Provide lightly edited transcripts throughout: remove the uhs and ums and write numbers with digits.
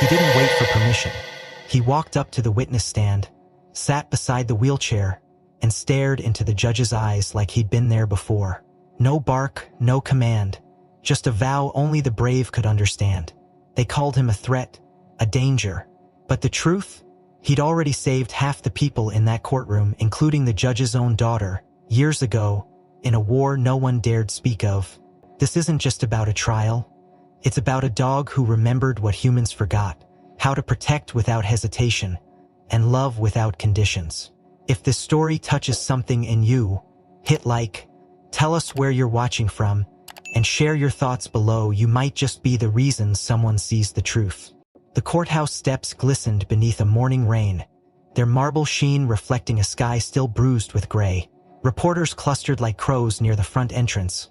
He didn't wait for permission. He walked up to the witness stand, sat beside the wheelchair, and stared into the judge's eyes like he'd been there before. No bark, no command, just a vow only the brave could understand. They called him a threat, a danger. But the truth? He'd already saved half the people in that courtroom, including the judge's own daughter, years ago, in a war no one dared speak of. This isn't just about a trial. It's about a dog who remembered what humans forgot, how to protect without hesitation, and love without conditions. If this story touches something in you, hit like, tell us where you're watching from, and share your thoughts below. You might just be the reason someone sees the truth. The courthouse steps glistened beneath a morning rain, their marble sheen reflecting a sky still bruised with gray. Reporters clustered like crows near the front entrance,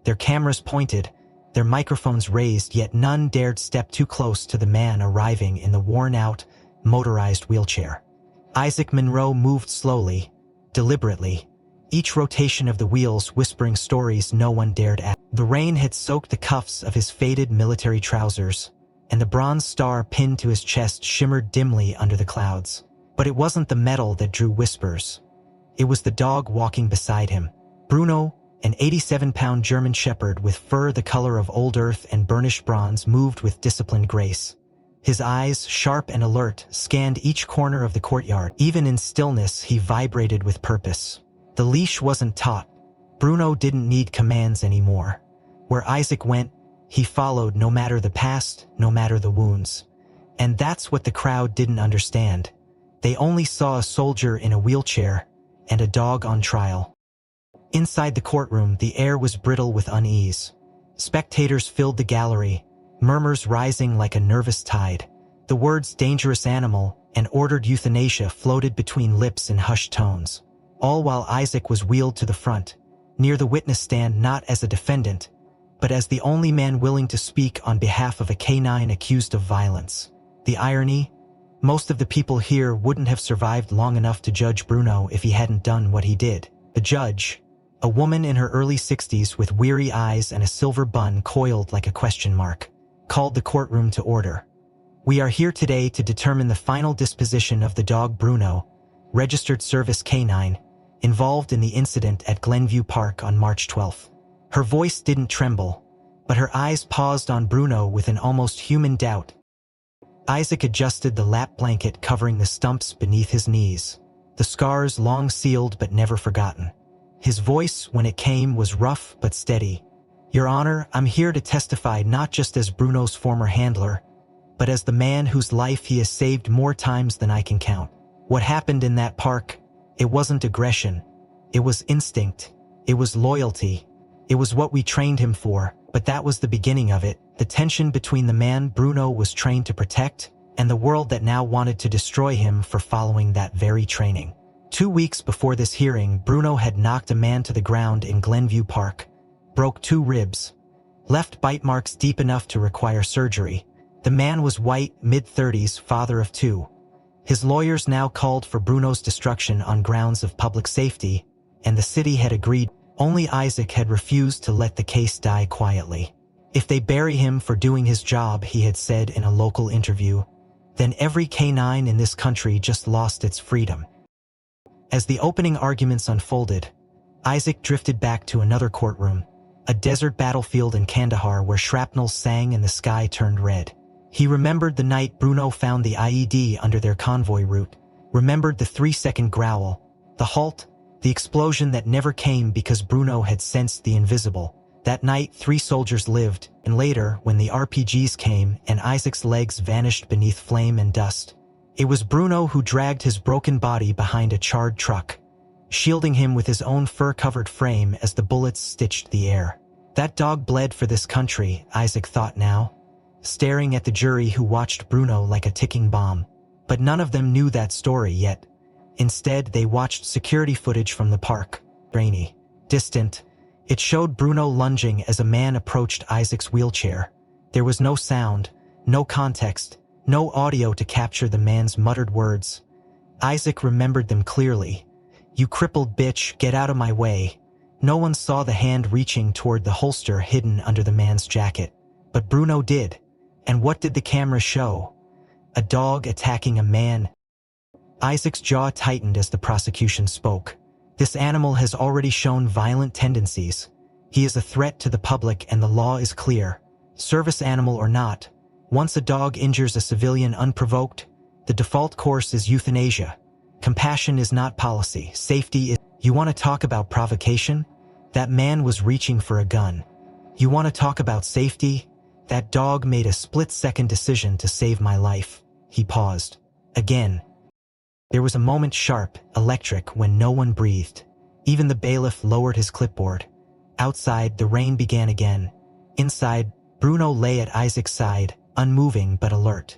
their cameras pointed, their microphones raised, yet none dared step too close to the man arriving in the worn-out, motorized wheelchair. Isaac Monroe moved slowly, deliberately, each rotation of the wheels whispering stories no one dared ask. The rain had soaked the cuffs of his faded military trousers, and the bronze star pinned to his chest shimmered dimly under the clouds. But it wasn't the metal that drew whispers. It was the dog walking beside him. Bruno, an 87-pound German shepherd with fur the color of old earth and burnished bronze, moved with disciplined grace. His eyes, sharp and alert, scanned each corner of the courtyard. Even in stillness, he vibrated with purpose. The leash wasn't taut. Bruno didn't need commands anymore. Where Isaac went, he followed, no matter the past, no matter the wounds. And that's what the crowd didn't understand. They only saw a soldier in a wheelchair and a dog on trial. Inside the courtroom, the air was brittle with unease. Spectators filled the gallery, murmurs rising like a nervous tide. The words "dangerous animal" and "ordered euthanasia" floated between lips in hushed tones. All while Isaac was wheeled to the front, near the witness stand, not as a defendant, but as the only man willing to speak on behalf of a canine accused of violence. The irony? Most of the people here wouldn't have survived long enough to judge Bruno if he hadn't done what he did. The judge, a woman in her early 60s with weary eyes and a silver bun coiled like a question mark, called the courtroom to order. "We are here today to determine the final disposition of the dog Bruno, registered service canine, involved in the incident at Glenview Park on March 12th. Her voice didn't tremble, but her eyes paused on Bruno with an almost human doubt. Isaac adjusted the lap blanket covering the stumps beneath his knees, the scars long sealed but never forgotten. His voice, when it came, was rough but steady. "Your Honor, I'm here to testify not just as Bruno's former handler, but as the man whose life he has saved more times than I can count. What happened in that park, it wasn't aggression. It was instinct. It was loyalty. It was what we trained him for, but that was the beginning of it, the tension between the man Bruno was trained to protect and the world that now wanted to destroy him for following that very training. 2 weeks before this hearing, Bruno had knocked a man to the ground in Glenview Park, broke 2 ribs, left bite marks deep enough to require surgery. The man was white, mid-30s, father of 2. His lawyers now called for Bruno's destruction on grounds of public safety, and the city had agreed. Only Isaac had refused to let the case die quietly. "If they bury him for doing his job," he had said in a local interview, "then every canine in this country just lost its freedom." As the opening arguments unfolded, Isaac drifted back to another courtroom, a desert battlefield in Kandahar where shrapnel sang and the sky turned red. He remembered the night Bruno found the IED under their convoy route, remembered the 3-second growl, the halt, the explosion that never came because Bruno had sensed the invisible. That night, 3 soldiers lived, and later, when the RPGs came and Isaac's legs vanished beneath flame and dust, it was Bruno who dragged his broken body behind a charred truck, shielding him with his own fur-covered frame as the bullets stitched the air. That dog bled for this country, Isaac thought now, staring at the jury who watched Bruno like a ticking bomb. But none of them knew that story yet. Instead, they watched security footage from the park, grainy, distant. It showed Bruno lunging as a man approached Isaac's wheelchair. There was no sound, no context, no audio to capture the man's muttered words. Isaac remembered them clearly. "You crippled bitch, get out of my way." No one saw the hand reaching toward the holster hidden under the man's jacket. But Bruno did. And what did the camera show? A dog attacking a man. Isaac's jaw tightened as the prosecution spoke. This animal has already shown violent tendencies. He is a threat to the public and the law is clear. Service animal or not, once a dog injures a civilian unprovoked, the default course is euthanasia. Compassion is not policy. Safety is... You want to talk about provocation? That man was reaching for a gun. You want to talk about safety? That dog made a split-second decision to save my life. He paused. Again. There was a moment sharp, electric, when no one breathed. Even the bailiff lowered his clipboard. Outside, the rain began again. Inside, Bruno lay at Isaac's side, unmoving but alert.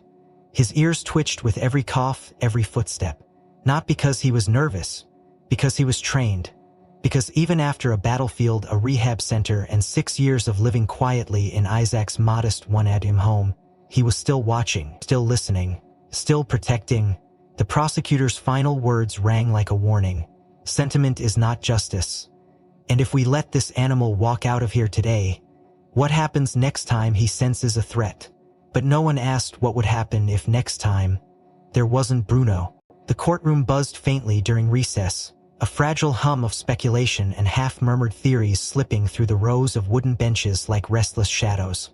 His ears twitched with every cough, every footstep. Not because he was nervous, because he was trained. Because even after a battlefield, a rehab center, and 6 years of living quietly in Isaac's modest one-bedroom home, he was still watching, still listening, still protecting. The prosecutor's final words rang like a warning. Sentiment is not justice. And if we let this animal walk out of here today, what happens next time he senses a threat? But no one asked what would happen if next time there wasn't Bruno. The courtroom buzzed faintly during recess, a fragile hum of speculation and half-murmured theories slipping through the rows of wooden benches like restless shadows.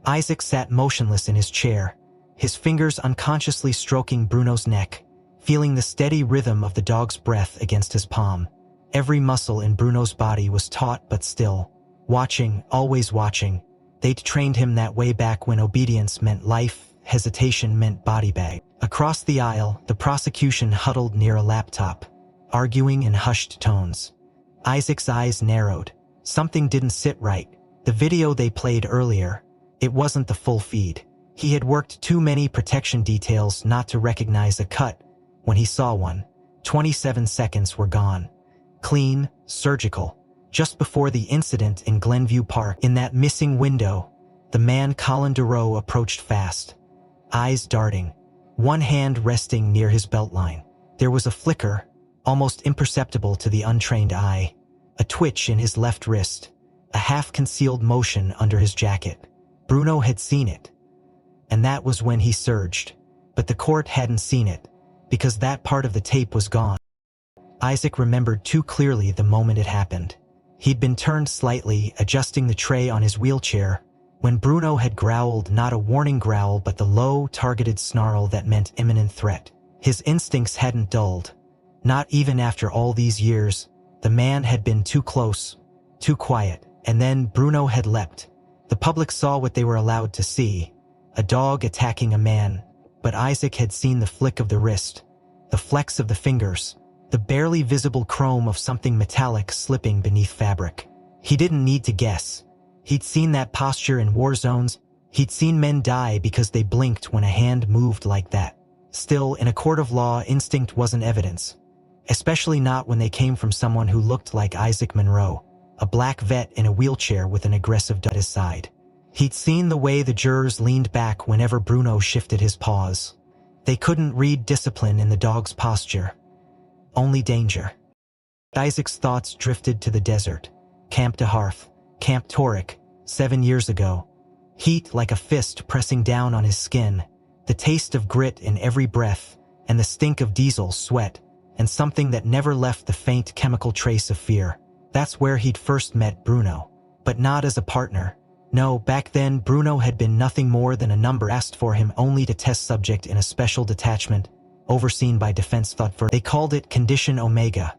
Isaac sat motionless in his chair, his fingers unconsciously stroking Bruno's neck, feeling the steady rhythm of the dog's breath against his palm. Every muscle in Bruno's body was taut but still. Watching, always watching. They'd trained him that way back when obedience meant life, hesitation meant body bag. Across the aisle, the prosecution huddled near a laptop, arguing in hushed tones. Isaac's eyes narrowed. Something didn't sit right. The video they played earlier, it wasn't the full feed. He had worked too many protection details not to recognize a cut. When he saw one, 27 seconds were gone. Clean, surgical. Just before the incident in Glenview Park, in that missing window, the man Colin Durow approached fast, eyes darting, one hand resting near his beltline. There was a flicker, almost imperceptible to the untrained eye, a twitch in his left wrist, a half-concealed motion under his jacket. Bruno had seen it, and that was when he surged. But the court hadn't seen it, because that part of the tape was gone. Isaac remembered too clearly the moment it happened. He'd been turned slightly, adjusting the tray on his wheelchair, when Bruno had growled, not a warning growl but the low, targeted snarl that meant imminent threat. His instincts hadn't dulled. Not even after all these years. The man had been too close, too quiet, and then Bruno had leapt. The public saw what they were allowed to see, a dog attacking a man, but Isaac had seen the flick of the wrist, the flex of the fingers, the barely visible chrome of something metallic slipping beneath fabric. He didn't need to guess. He'd seen that posture in war zones. He'd seen men die because they blinked when a hand moved like that. Still, in a court of law, instinct wasn't evidence. Especially not when they came from someone who looked like Isaac Monroe, a black vet in a wheelchair with an aggressive dog at his side. He'd seen the way the jurors leaned back whenever Bruno shifted his paws. They couldn't read discipline in the dog's posture. Only danger. Isaac's thoughts drifted to the desert. Camp de Hearth, Camp Toric, 7 years ago. Heat like a fist pressing down on his skin, the taste of grit in every breath, and the stink of diesel sweat, and something that never left the faint chemical trace of fear. That's where he'd first met Bruno. But not as a partner. No, back then Bruno had been nothing more than a number asked for him only to test subject in a special detachment, overseen by Defense Thought. They called it Condition Omega,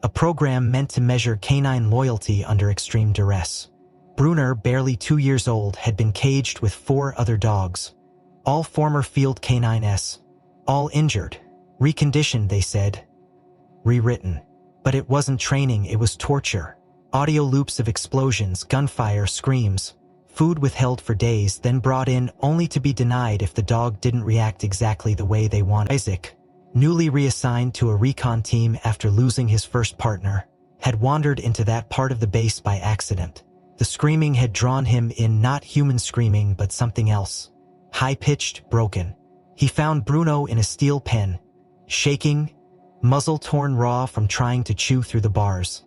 a program meant to measure canine loyalty under extreme duress. Bruner, barely 2 years old, had been caged with 4 other dogs, all former field canines, all injured, reconditioned, they said, rewritten. But it wasn't training, it was torture. Audio loops of explosions, gunfire, screams, food withheld for days, then brought in only to be denied if the dog didn't react exactly the way they wanted. Isaac, newly reassigned to a recon team after losing his first partner, had wandered into that part of the base by accident. The screaming had drawn him in, not human screaming but something else. High-pitched, broken. He found Bruno in a steel pen, shaking, muzzle torn raw from trying to chew through the bars.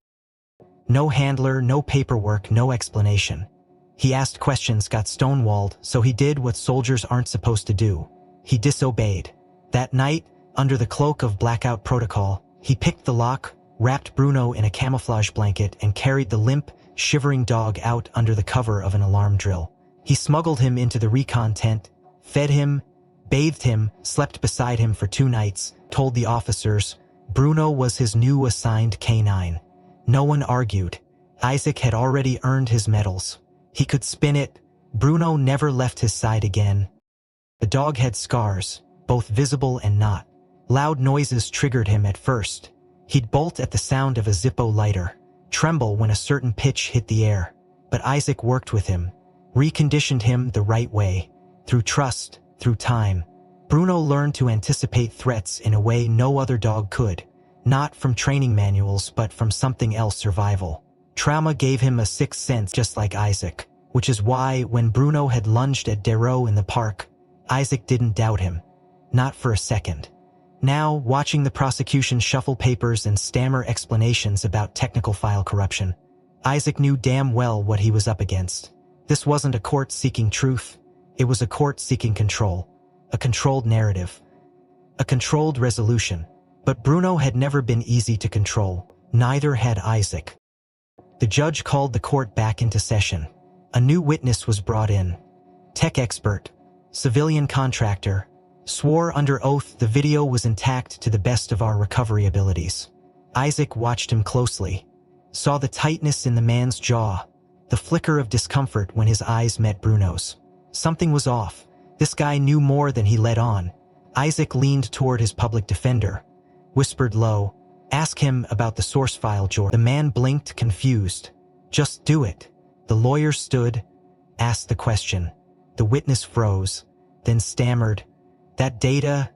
No handler, no paperwork, no explanation. He asked questions, got stonewalled, so he did what soldiers aren't supposed to do. He disobeyed. That night, under the cloak of blackout protocol, he picked the lock, wrapped Bruno in a camouflage blanket, and carried the limp, shivering dog out under the cover of an alarm drill. He smuggled him into the recon tent, fed him, bathed him, slept beside him for 2 nights, told the officers Bruno was his new assigned canine. No one argued. Isaac had already earned his medals. He could spin it. Bruno never left his side again. The dog had scars, both visible and not. Loud noises triggered him at first. He'd bolt at the sound of a Zippo lighter, tremble when a certain pitch hit the air. But Isaac worked with him, reconditioned him the right way, through trust, through time. Bruno learned to anticipate threats in a way no other dog could, not from training manuals but from something else: survival. Trauma gave him a sixth sense just like Isaac, which is why when Bruno had lunged at Darrow in the park, Isaac didn't doubt him. Not for a second. Now, watching the prosecution shuffle papers and stammer explanations about technical file corruption, Isaac knew damn well what he was up against. This wasn't a court seeking truth. It was a court seeking control. A controlled narrative. A controlled resolution. But Bruno had never been easy to control. Neither had Isaac. The judge called the court back into session. A new witness was brought in. Tech expert, civilian contractor, swore under oath the video was intact to the best of our recovery abilities. Isaac watched him closely, saw the tightness in the man's jaw, the flicker of discomfort when his eyes met Bruno's. Something was off. This guy knew more than he let on. Isaac leaned toward his public defender, whispered low, "Ask him about the source file, George." The man blinked, confused. "Just do it." The lawyer stood, asked the question. The witness froze, then stammered, "That data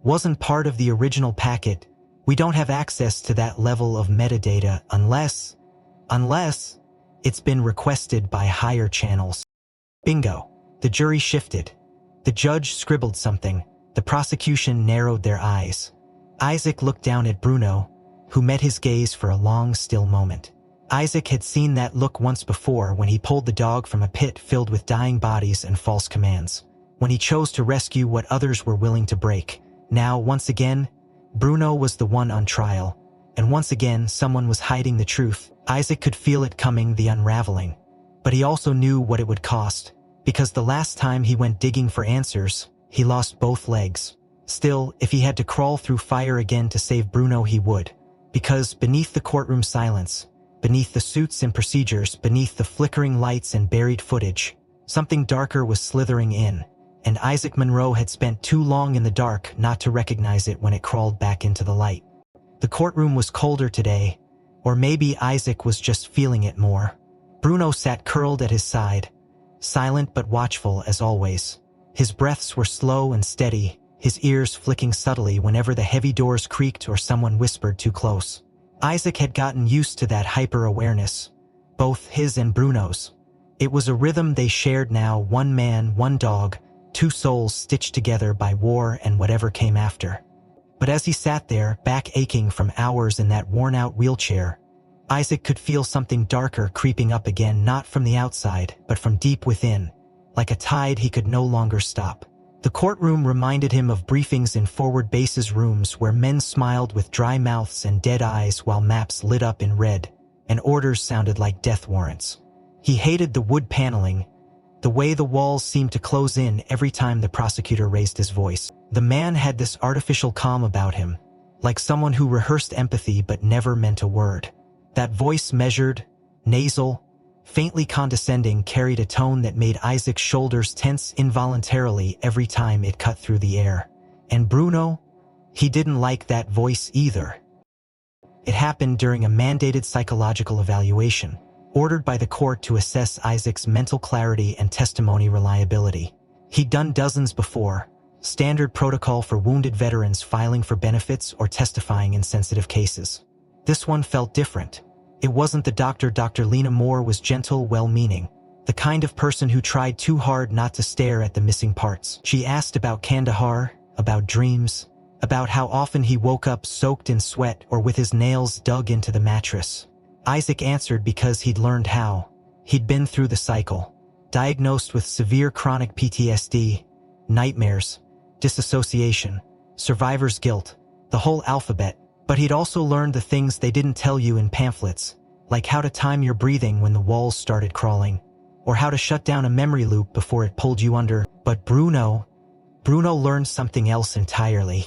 wasn't part of the original packet. We don't have access to that level of metadata unless it's been requested by higher channels." Bingo. The jury shifted. The judge scribbled something. The prosecution narrowed their eyes. Isaac looked down at Bruno, who met his gaze for a long, still moment. Isaac had seen that look once before when he pulled the dog from a pit filled with dying bodies and false commands. When he chose to rescue what others were willing to break. Now, once again, Bruno was the one on trial. And once again, someone was hiding the truth. Isaac could feel it coming, the unraveling. But he also knew what it would cost. Because the last time he went digging for answers, he lost both legs. Still, if he had to crawl through fire again to save Bruno, he would. Because beneath the courtroom silence, beneath the suits and procedures, beneath the flickering lights and buried footage, something darker was slithering in. And Isaac Monroe had spent too long in the dark not to recognize it when it crawled back into the light. The courtroom was colder today, or maybe Isaac was just feeling it more. Bruno sat curled at his side, silent but watchful as always. His breaths were slow and steady, his ears flicking subtly whenever the heavy doors creaked or someone whispered too close. Isaac had gotten used to that hyper-awareness, both his and Bruno's. It was a rhythm they shared now, one man, one dog, two souls stitched together by war and whatever came after. But as he sat there, back aching from hours in that worn-out wheelchair, Isaac could feel something darker creeping up again, not from the outside, but from deep within, like a tide he could no longer stop. The courtroom reminded him of briefings in forward bases rooms where men smiled with dry mouths and dead eyes while maps lit up in red, and orders sounded like death warrants. He hated the wood paneling, the way the walls seemed to close in every time the prosecutor raised his voice. The man had this artificial calm about him, like someone who rehearsed empathy but never meant a word. That voice, measured, nasal, faintly condescending, carried a tone that made Isaac's shoulders tense involuntarily every time it cut through the air. And Bruno? He didn't like that voice either. It happened during a mandated psychological evaluation, ordered by the court to assess Isaac's mental clarity and testimony reliability. He'd done dozens before, standard protocol for wounded veterans filing for benefits or testifying in sensitive cases. This one felt different. It wasn't the doctor. Dr. Lena Moore was gentle, well-meaning, the kind of person who tried too hard not to stare at the missing parts. She asked about Kandahar, about dreams, about how often he woke up soaked in sweat or with his nails dug into the mattress. Isaac answered because he'd learned how. He'd been through the cycle, diagnosed with severe chronic PTSD, nightmares, disassociation, survivor's guilt, the whole alphabet. But he'd also learned the things they didn't tell you in pamphlets, like how to time your breathing when the walls started crawling, or how to shut down a memory loop before it pulled you under. But Bruno learned something else entirely.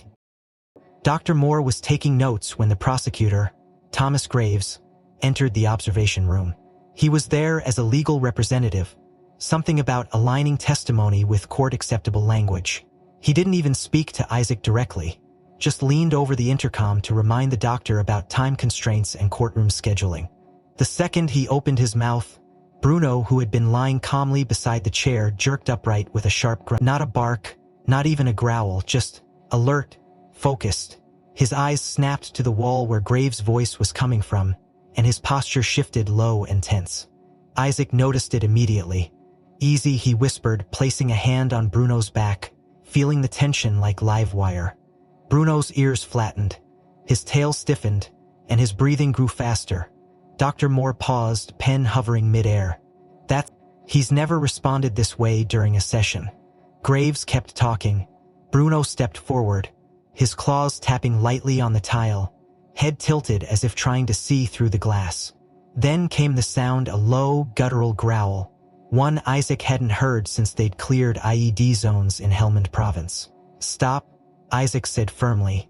Dr. Moore was taking notes when the prosecutor, Thomas Graves, entered the observation room. He was there as a legal representative, something about aligning testimony with court-acceptable language. He didn't even speak to Isaac directly, just leaned over the intercom to remind the doctor about time constraints and courtroom scheduling. The second he opened his mouth, Bruno, who had been lying calmly beside the chair, jerked upright with a sharp grunt. Not a bark, not even a growl, just alert, focused. His eyes snapped to the wall where Graves' voice was coming from, and his posture shifted low and tense. Isaac noticed it immediately. "Easy," he whispered, placing a hand on Bruno's back, feeling the tension like live wire. Bruno's ears flattened, his tail stiffened, and his breathing grew faster. Dr. Moore paused, pen hovering mid-air. He's never responded this way during a session. Graves kept talking. Bruno stepped forward, his claws tapping lightly on the tile, head tilted as if trying to see through the glass. Then came the sound, a low, guttural growl, one Isaac hadn't heard since they'd cleared IED zones in Helmand Province. "Stop," Isaac said firmly.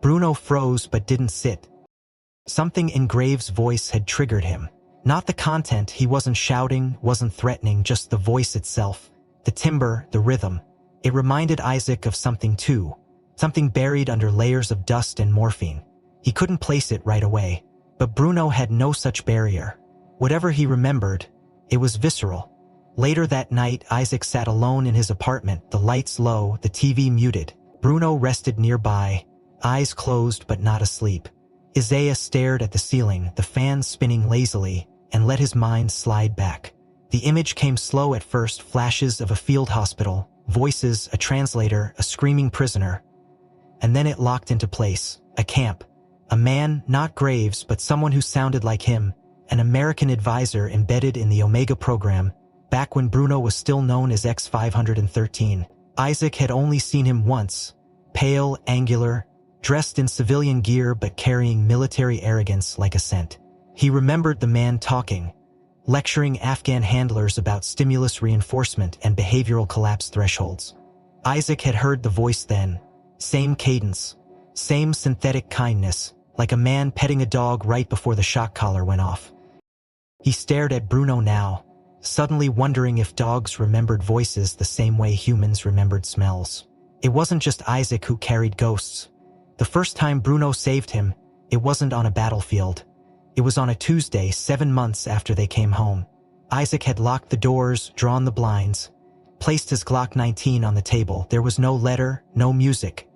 Bruno froze but didn't sit. Something in Graves' voice had triggered him. Not the content, he wasn't shouting, wasn't threatening, just the voice itself. The timbre, the rhythm. It reminded Isaac of something too. Something buried under layers of dust and morphine. He couldn't place it right away. But Bruno had no such barrier. Whatever he remembered, it was visceral. Later that night, Isaac sat alone in his apartment, the lights low, the TV muted. Bruno rested nearby, eyes closed but not asleep. Isaiah stared at the ceiling, the fan spinning lazily, and let his mind slide back. The image came slow at first, flashes of a field hospital, voices, a translator, a screaming prisoner. And then it locked into place, a camp. A man, not Graves, but someone who sounded like him, an American advisor embedded in the Omega program, back when Bruno was still known as X-513. Isaac had only seen him once, pale, angular, dressed in civilian gear but carrying military arrogance like a scent. He remembered the man talking, lecturing Afghan handlers about stimulus reinforcement and behavioral collapse thresholds. Isaac had heard the voice then, same cadence, same synthetic kindness, like a man petting a dog right before the shock collar went off. He stared at Bruno now, suddenly wondering if dogs remembered voices the same way humans remembered smells. It wasn't just Isaac who carried ghosts. The first time Bruno saved him, it wasn't on a battlefield. It was on a Tuesday, 7 months after they came home. Isaac had locked the doors, drawn the blinds, placed his Glock 19 on the table. There was no letter, no music,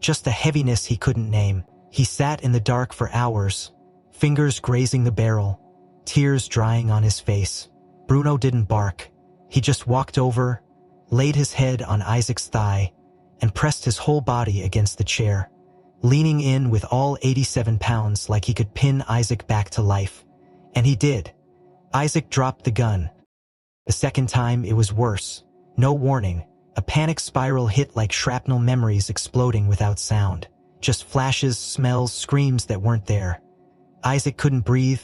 just a heaviness he couldn't name. He sat in the dark for hours, fingers grazing the barrel, tears drying on his face. Bruno didn't bark. He just walked over, laid his head on Isaac's thigh, and pressed his whole body against the chair, leaning in with all 87 pounds like he could pin Isaac back to life. And he did. Isaac dropped the gun. The second time, it was worse. No warning. A panic spiral hit like shrapnel, memories exploding without sound. Just flashes, smells, screams that weren't there. Isaac couldn't breathe,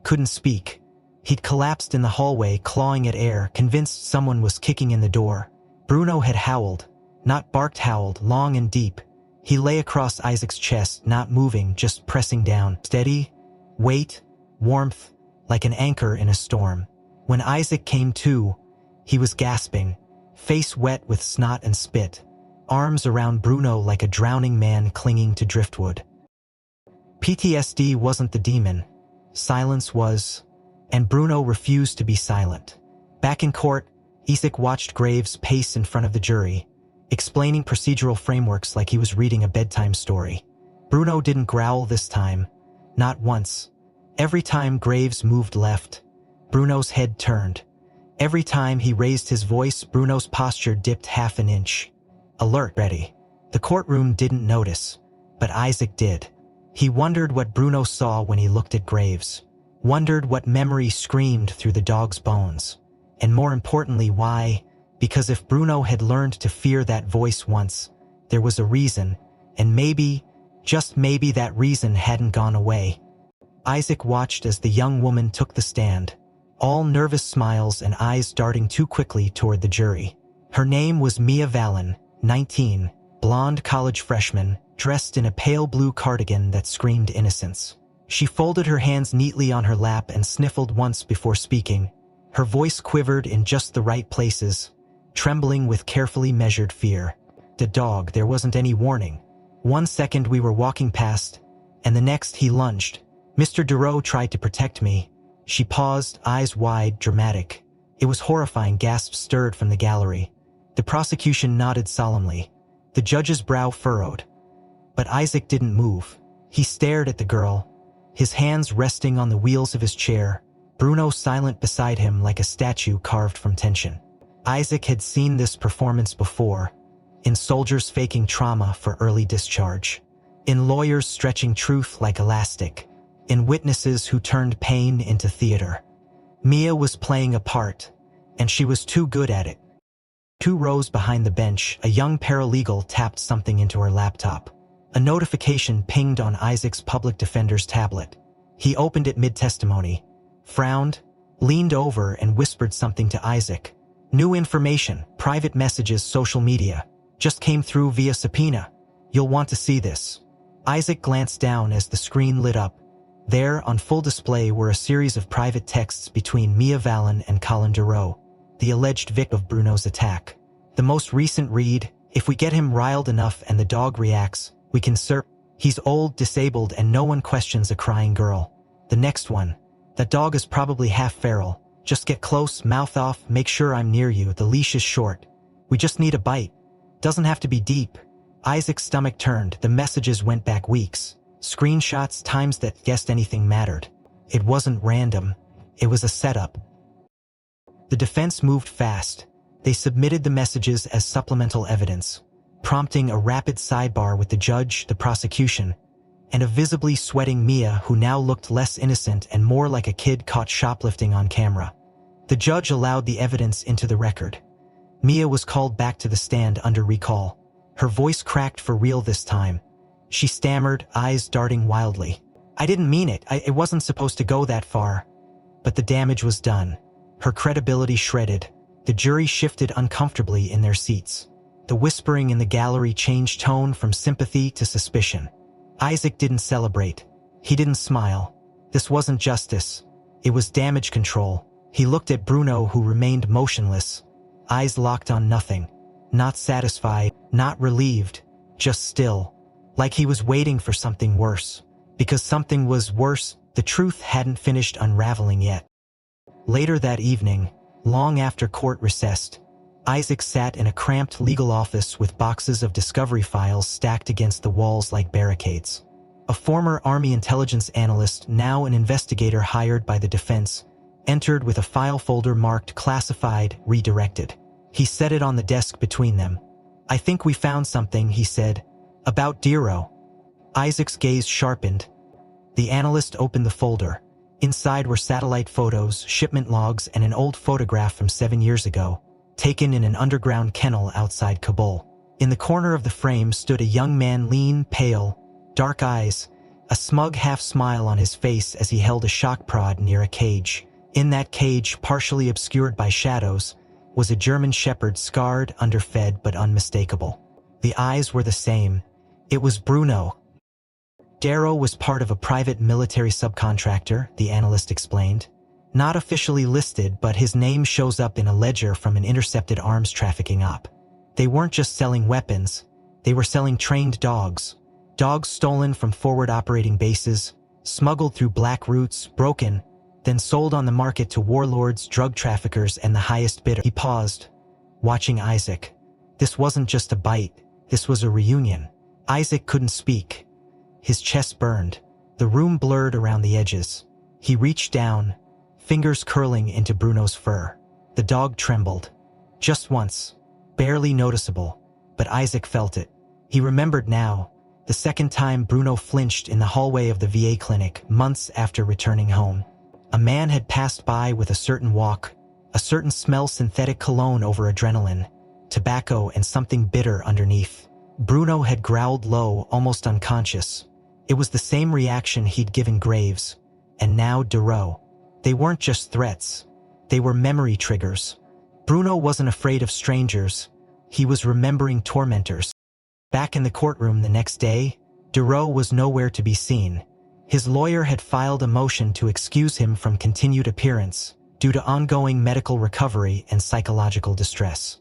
couldn't speak. He'd collapsed in the hallway, clawing at air, convinced someone was kicking in the door. Bruno had howled, not barked, howled, long and deep. He lay across Isaac's chest, not moving, just pressing down. Steady, weight, warmth, like an anchor in a storm. When Isaac came to, he was gasping, face wet with snot and spit, arms around Bruno like a drowning man clinging to driftwood. PTSD wasn't the demon. Silence was, and Bruno refused to be silent. Back in court, Isaac watched Graves pace in front of the jury, explaining procedural frameworks like he was reading a bedtime story. Bruno didn't growl this time, not once. Every time Graves moved left, Bruno's head turned. Every time he raised his voice, Bruno's posture dipped half an inch. Alert, ready. The courtroom didn't notice, but Isaac did. He wondered what Bruno saw when he looked at Graves, wondered what memory screamed through the dog's bones, and more importantly, why. Because if Bruno had learned to fear that voice once, There was a reason, and maybe, just maybe that reason hadn't gone away. Isaac watched as the young woman took the stand, all nervous smiles and eyes darting too quickly toward the jury. Her name was Mia Vallon, 19, blonde college freshman, dressed in a pale blue cardigan that screamed innocence. She folded her hands neatly on her lap and sniffled once before speaking. Her voice quivered in just the right places, trembling with carefully measured fear. The dog, there wasn't any warning. 1 second we were walking past, and the next he lunged. Mr. Duro tried to protect me. She paused, eyes wide, dramatic. It was horrifying. Gasps stirred from the gallery. The prosecution nodded solemnly. The judge's brow furrowed. But Isaac didn't move. He stared at the girl, his hands resting on the wheels of his chair, Bruno silent beside him like a statue carved from tension. Isaac had seen this performance before, in soldiers faking trauma for early discharge, in lawyers stretching truth like elastic, in witnesses who turned pain into theater. Mia was playing a part, and she was too good at it. 2 rows behind the bench, a young paralegal tapped something into her laptop. A notification pinged on Isaac's public defender's tablet. He opened it mid-testimony, frowned, leaned over and whispered something to Isaac. New information, private messages, social media. Just came through via subpoena. You'll want to see this. Isaac glanced down as the screen lit up. There, on full display, were a series of private texts between Mia Vallon and Colin Duro, the alleged victim of Bruno's attack. The most recent read, "If we get him riled enough and the dog reacts, we can he's old, disabled, and no one questions a crying girl." The next one, "That dog is probably half feral. Just get close, mouth off, make sure I'm near you, the leash is short. We just need a bite. Doesn't have to be deep." Isaac's stomach turned. The messages went back weeks. Screenshots, times that guessed anything mattered. It wasn't random. It was a setup. The defense moved fast. They submitted the messages as supplemental evidence, prompting a rapid sidebar with the judge, the prosecution, and a visibly sweating Mia who now looked less innocent and more like a kid caught shoplifting on camera. The judge allowed the evidence into the record. Mia was called back to the stand under recall. Her voice cracked for real this time. She stammered, eyes darting wildly. "I didn't mean it. It wasn't supposed to go that far." But the damage was done. Her credibility shredded. The jury shifted uncomfortably in their seats. The whispering in the gallery changed tone from sympathy to suspicion. Isaac didn't celebrate. He didn't smile. This wasn't justice. It was damage control. He looked at Bruno, who remained motionless, eyes locked on nothing. Not satisfied, not relieved, just still. Like he was waiting for something worse. Because something was worse, the truth hadn't finished unraveling yet. Later that evening, long after court recessed, Isaac sat in a cramped legal office with boxes of discovery files stacked against the walls like barricades. A former Army intelligence analyst, now an investigator hired by the defense, entered with a file folder marked classified, redirected. He set it on the desk between them. "I think we found something," he said. "About Duro." Isaac's gaze sharpened. The analyst opened the folder. Inside were satellite photos, shipment logs, and an old photograph from 7 years ago, taken in an underground kennel outside Kabul. In the corner of the frame stood a young man, lean, pale, dark eyes, a smug half-smile on his face as he held a shock prod near a cage. In that cage, partially obscured by shadows, was a German shepherd, scarred, underfed, but unmistakable. The eyes were the same. It was Bruno. Darrow was part of a private military subcontractor, the analyst explained. Not officially listed, but his name shows up in a ledger from an intercepted arms trafficking op. They weren't just selling weapons, they were selling trained dogs. Dogs stolen from forward operating bases, smuggled through black routes, broken, then sold on the market to warlords, drug traffickers, and the highest bidder. He paused, watching Isaac. This wasn't just a bite, this was a reunion. Isaac couldn't speak. His chest burned. The room blurred around the edges. He reached down, fingers curling into Bruno's fur. The dog trembled. Just once. Barely noticeable. But Isaac felt it. He remembered now. The second time Bruno flinched in the hallway of the VA clinic, months after returning home. A man had passed by with a certain walk, a certain smell, synthetic cologne over adrenaline, tobacco, and something bitter underneath. Bruno had growled low, almost unconscious. It was the same reaction he'd given Graves. And now Duro. They weren't just threats. They were memory triggers. Bruno wasn't afraid of strangers. He was remembering tormentors. Back in the courtroom the next day, Duro was nowhere to be seen. His lawyer had filed a motion to excuse him from continued appearance due to ongoing medical recovery and psychological distress.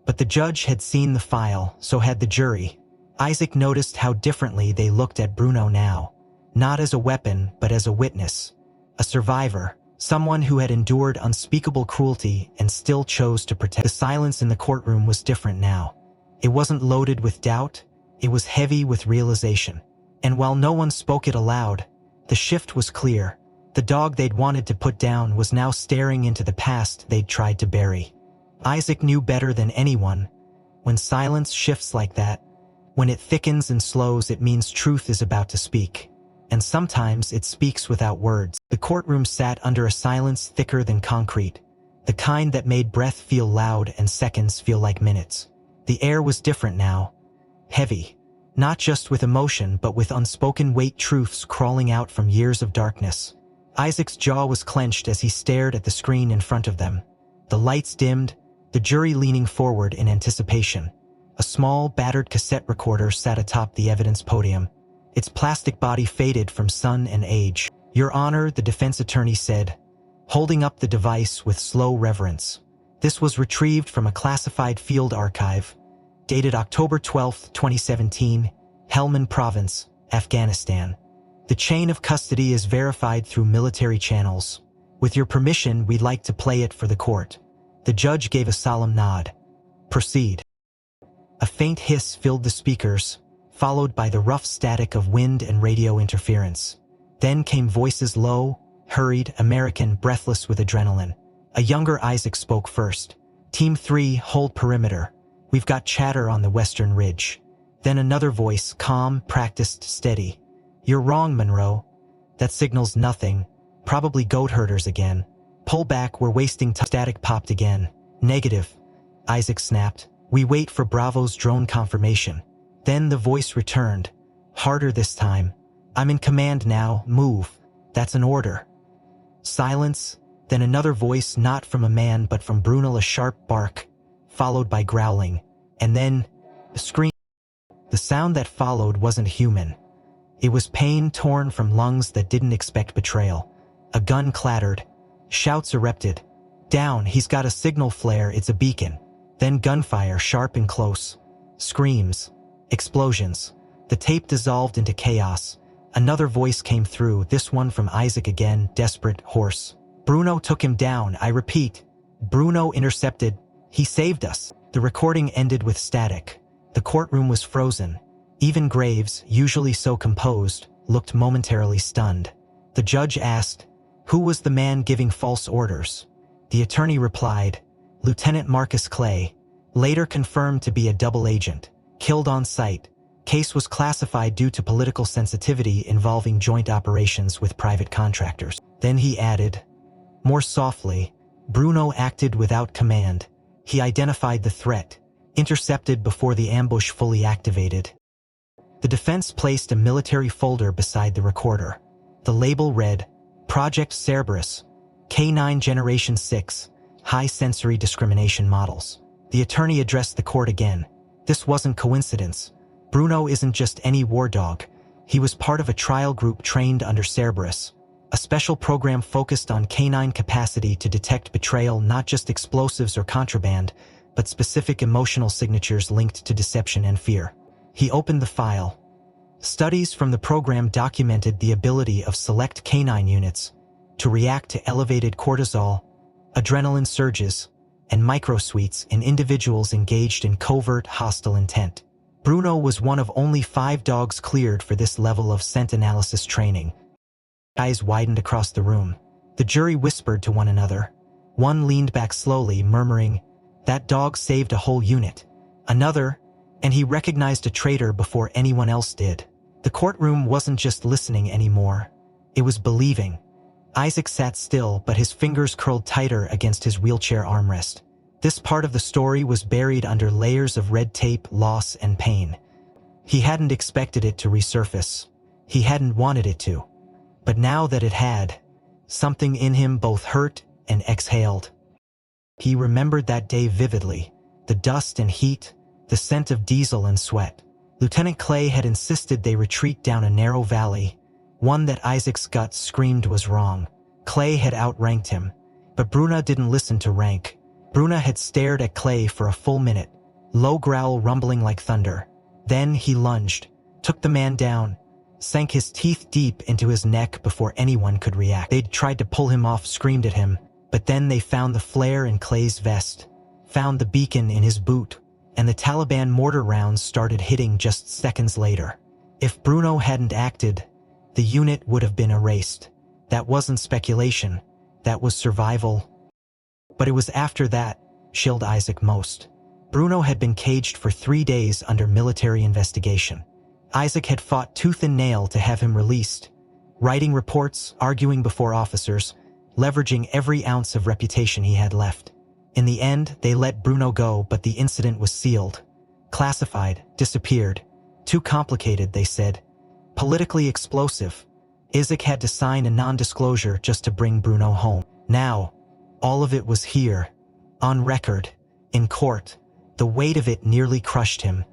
But the judge had seen the file, so had the jury. Isaac noticed how differently they looked at Bruno now. Not as a weapon, but as a witness. A survivor. Someone who had endured unspeakable cruelty and still chose to protect. The silence in the courtroom was different now. It wasn't loaded with doubt, it was heavy with realization. And while no one spoke it aloud, the shift was clear. The dog they'd wanted to put down was now staring into the past they'd tried to bury. Isaac knew better than anyone. When silence shifts like that, when it thickens and slows, it means truth is about to speak. And sometimes it speaks without words. The courtroom sat under a silence thicker than concrete, the kind that made breath feel loud and seconds feel like minutes. The air was different now. Heavy. Not just with emotion, but with unspoken weight, truths crawling out from years of darkness. Isaac's jaw was clenched as he stared at the screen in front of them. The lights dimmed, the jury leaning forward in anticipation. A small, battered cassette recorder sat atop the evidence podium. Its plastic body faded from sun and age. "Your Honor," the defense attorney said, holding up the device with slow reverence. This was retrieved from a classified field archive, dated October 12, 2017, Helmand Province, Afghanistan. The chain of custody is verified through military channels. With your permission, we'd like to play it for the court. The judge gave a solemn nod. Proceed. A faint hiss filled the speakers, followed by the rough static of wind and radio interference. Then came voices low, hurried, American, breathless with adrenaline. A younger Isaac spoke first. "Team 3, hold perimeter. We've got chatter on the western ridge." Then another voice, calm, practiced, steady. "You're wrong, Monroe. That signals nothing. Probably goat herders again. Pull back, we're wasting time." Static popped again. "Negative," Isaac snapped. "We wait for Bravo's drone confirmation." Then the voice returned, harder this time. "I'm in command now, move. That's an order." Silence, then another voice, not from a man but from Bruno, a sharp bark, followed by growling, and then a scream. The sound that followed wasn't human. It was pain torn from lungs that didn't expect betrayal. A gun clattered. Shouts erupted. "Down, he's got a signal flare, it's a beacon." Then gunfire, sharp and close. Screams. Explosions. The tape dissolved into chaos. Another voice came through, this one from Isaac again, desperate, hoarse. "Bruno took him down, I repeat. Bruno intercepted. He saved us." The recording ended with static. The courtroom was frozen. Even Graves, usually so composed, looked momentarily stunned. The judge asked, "Who was the man giving false orders?" The attorney replied, "Lieutenant Marcus Clay, later confirmed to be a double agent, killed on site. Case was classified due to political sensitivity involving joint operations with private contractors." Then he added, more softly, "Bruno acted without command. He identified the threat, intercepted before the ambush fully activated." The defense placed a military folder beside the recorder. The label read, "Project Cerberus, K9 Generation 6, High Sensory Discrimination Models." The attorney addressed the court again. This wasn't coincidence. Bruno isn't just any war dog. He was part of a trial group trained under Cerberus, a special program focused on canine capacity to detect betrayal, not just explosives or contraband, but specific emotional signatures linked to deception and fear. He opened the file. Studies from the program documented the ability of select canine units to react to elevated cortisol, adrenaline surges, and microsweets in individuals engaged in covert hostile intent. Bruno was one of only 5 dogs cleared for this level of scent analysis training. Eyes widened across the room. The jury whispered to one another. One leaned back slowly, murmuring, "That dog saved a whole unit." Another, "And he recognized a traitor before anyone else did." The courtroom wasn't just listening anymore. It was believing. Isaac sat still, but his fingers curled tighter against his wheelchair armrest. This part of the story was buried under layers of red tape, loss, and pain. He hadn't expected it to resurface. He hadn't wanted it to. But now that it had, something in him both hurt and exhaled. He remembered that day vividly, the dust and heat, the scent of diesel and sweat. Lieutenant Clay had insisted they retreat down a narrow valley, one that Isaac's gut screamed was wrong. Clay had outranked him, but Bruna didn't listen to rank. Bruna had stared at Clay for a full minute, low growl rumbling like thunder. Then he lunged, took the man down, sank his teeth deep into his neck before anyone could react. They'd tried to pull him off, screamed at him, but then they found the flare in Clay's vest, found the beacon in his boot, and the Taliban mortar rounds started hitting just seconds later. If Bruno hadn't acted, the unit would have been erased. That wasn't speculation, that was survival. But it was after that chilled Isaac most. Bruno had been caged for 3 days under military investigation. Isaac had fought tooth and nail to have him released, writing reports, arguing before officers, leveraging every ounce of reputation he had left. In the end, they let Bruno go, but the incident was sealed. Classified, disappeared. Too complicated, they said. Politically explosive. Isaac had to sign a non-disclosure just to bring Bruno home. Now, all of it was here, on record, in court. The weight of it nearly crushed him.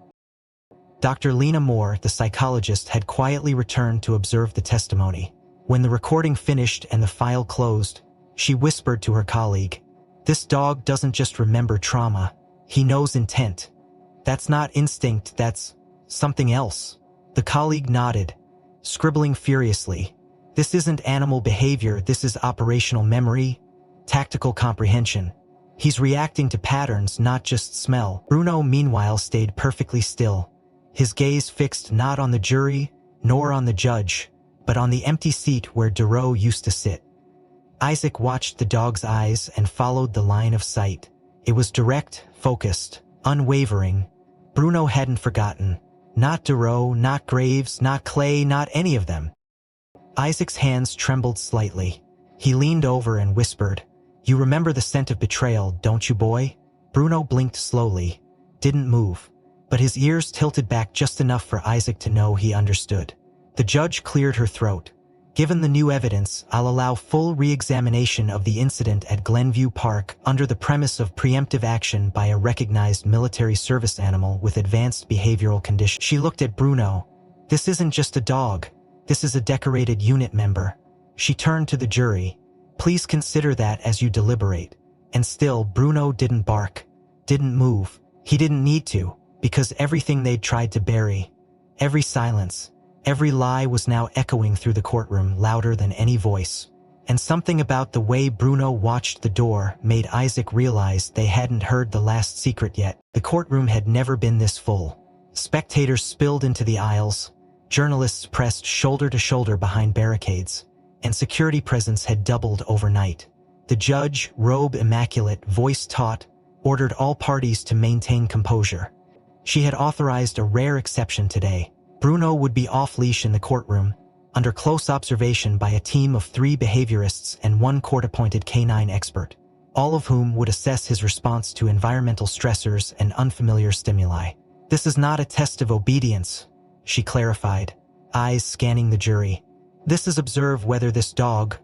Dr. Lena Moore, the psychologist, had quietly returned to observe the testimony. When the recording finished and the file closed, she whispered to her colleague, "This dog doesn't just remember trauma. He knows intent. That's not instinct, that's something else." The colleague nodded, scribbling furiously. "This isn't animal behavior, this is operational memory, tactical comprehension. He's reacting to patterns, not just smell." Bruno, meanwhile, stayed perfectly still, his gaze fixed not on the jury, nor on the judge, but on the empty seat where Duro used to sit. Isaac watched the dog's eyes and followed the line of sight. It was direct, focused, unwavering. Bruno hadn't forgotten. Not Duro, not Graves, not Clay, not any of them. Isaac's hands trembled slightly. He leaned over and whispered, "You remember the scent of betrayal, don't you, boy?" Bruno blinked slowly, didn't move, but his ears tilted back just enough for Isaac to know he understood. The judge cleared her throat. "Given the new evidence, I'll allow full re-examination of the incident at Glenview Park under the premise of preemptive action by a recognized military service animal with advanced behavioral conditions." She looked at Bruno. "This isn't just a dog. This is a decorated unit member." She turned to the jury. "Please consider that as you deliberate." And still, Bruno didn't bark, didn't move. He didn't need to, because everything they'd tried to bury, every silence, every lie was now echoing through the courtroom louder than any voice. And something about the way Bruno watched the door made Isaac realize they hadn't heard the last secret yet. The courtroom had never been this full. Spectators spilled into the aisles, journalists pressed shoulder to shoulder behind barricades, and security presence had doubled overnight. The judge, robe immaculate, voice taut, ordered all parties to maintain composure. She had authorized a rare exception today. Bruno would be off-leash in the courtroom, under close observation by a team of 3 behaviorists and 1 court-appointed canine expert, all of whom would assess his response to environmental stressors and unfamiliar stimuli. "This is not a test of obedience," she clarified, eyes scanning the jury. "This is observe whether this dog,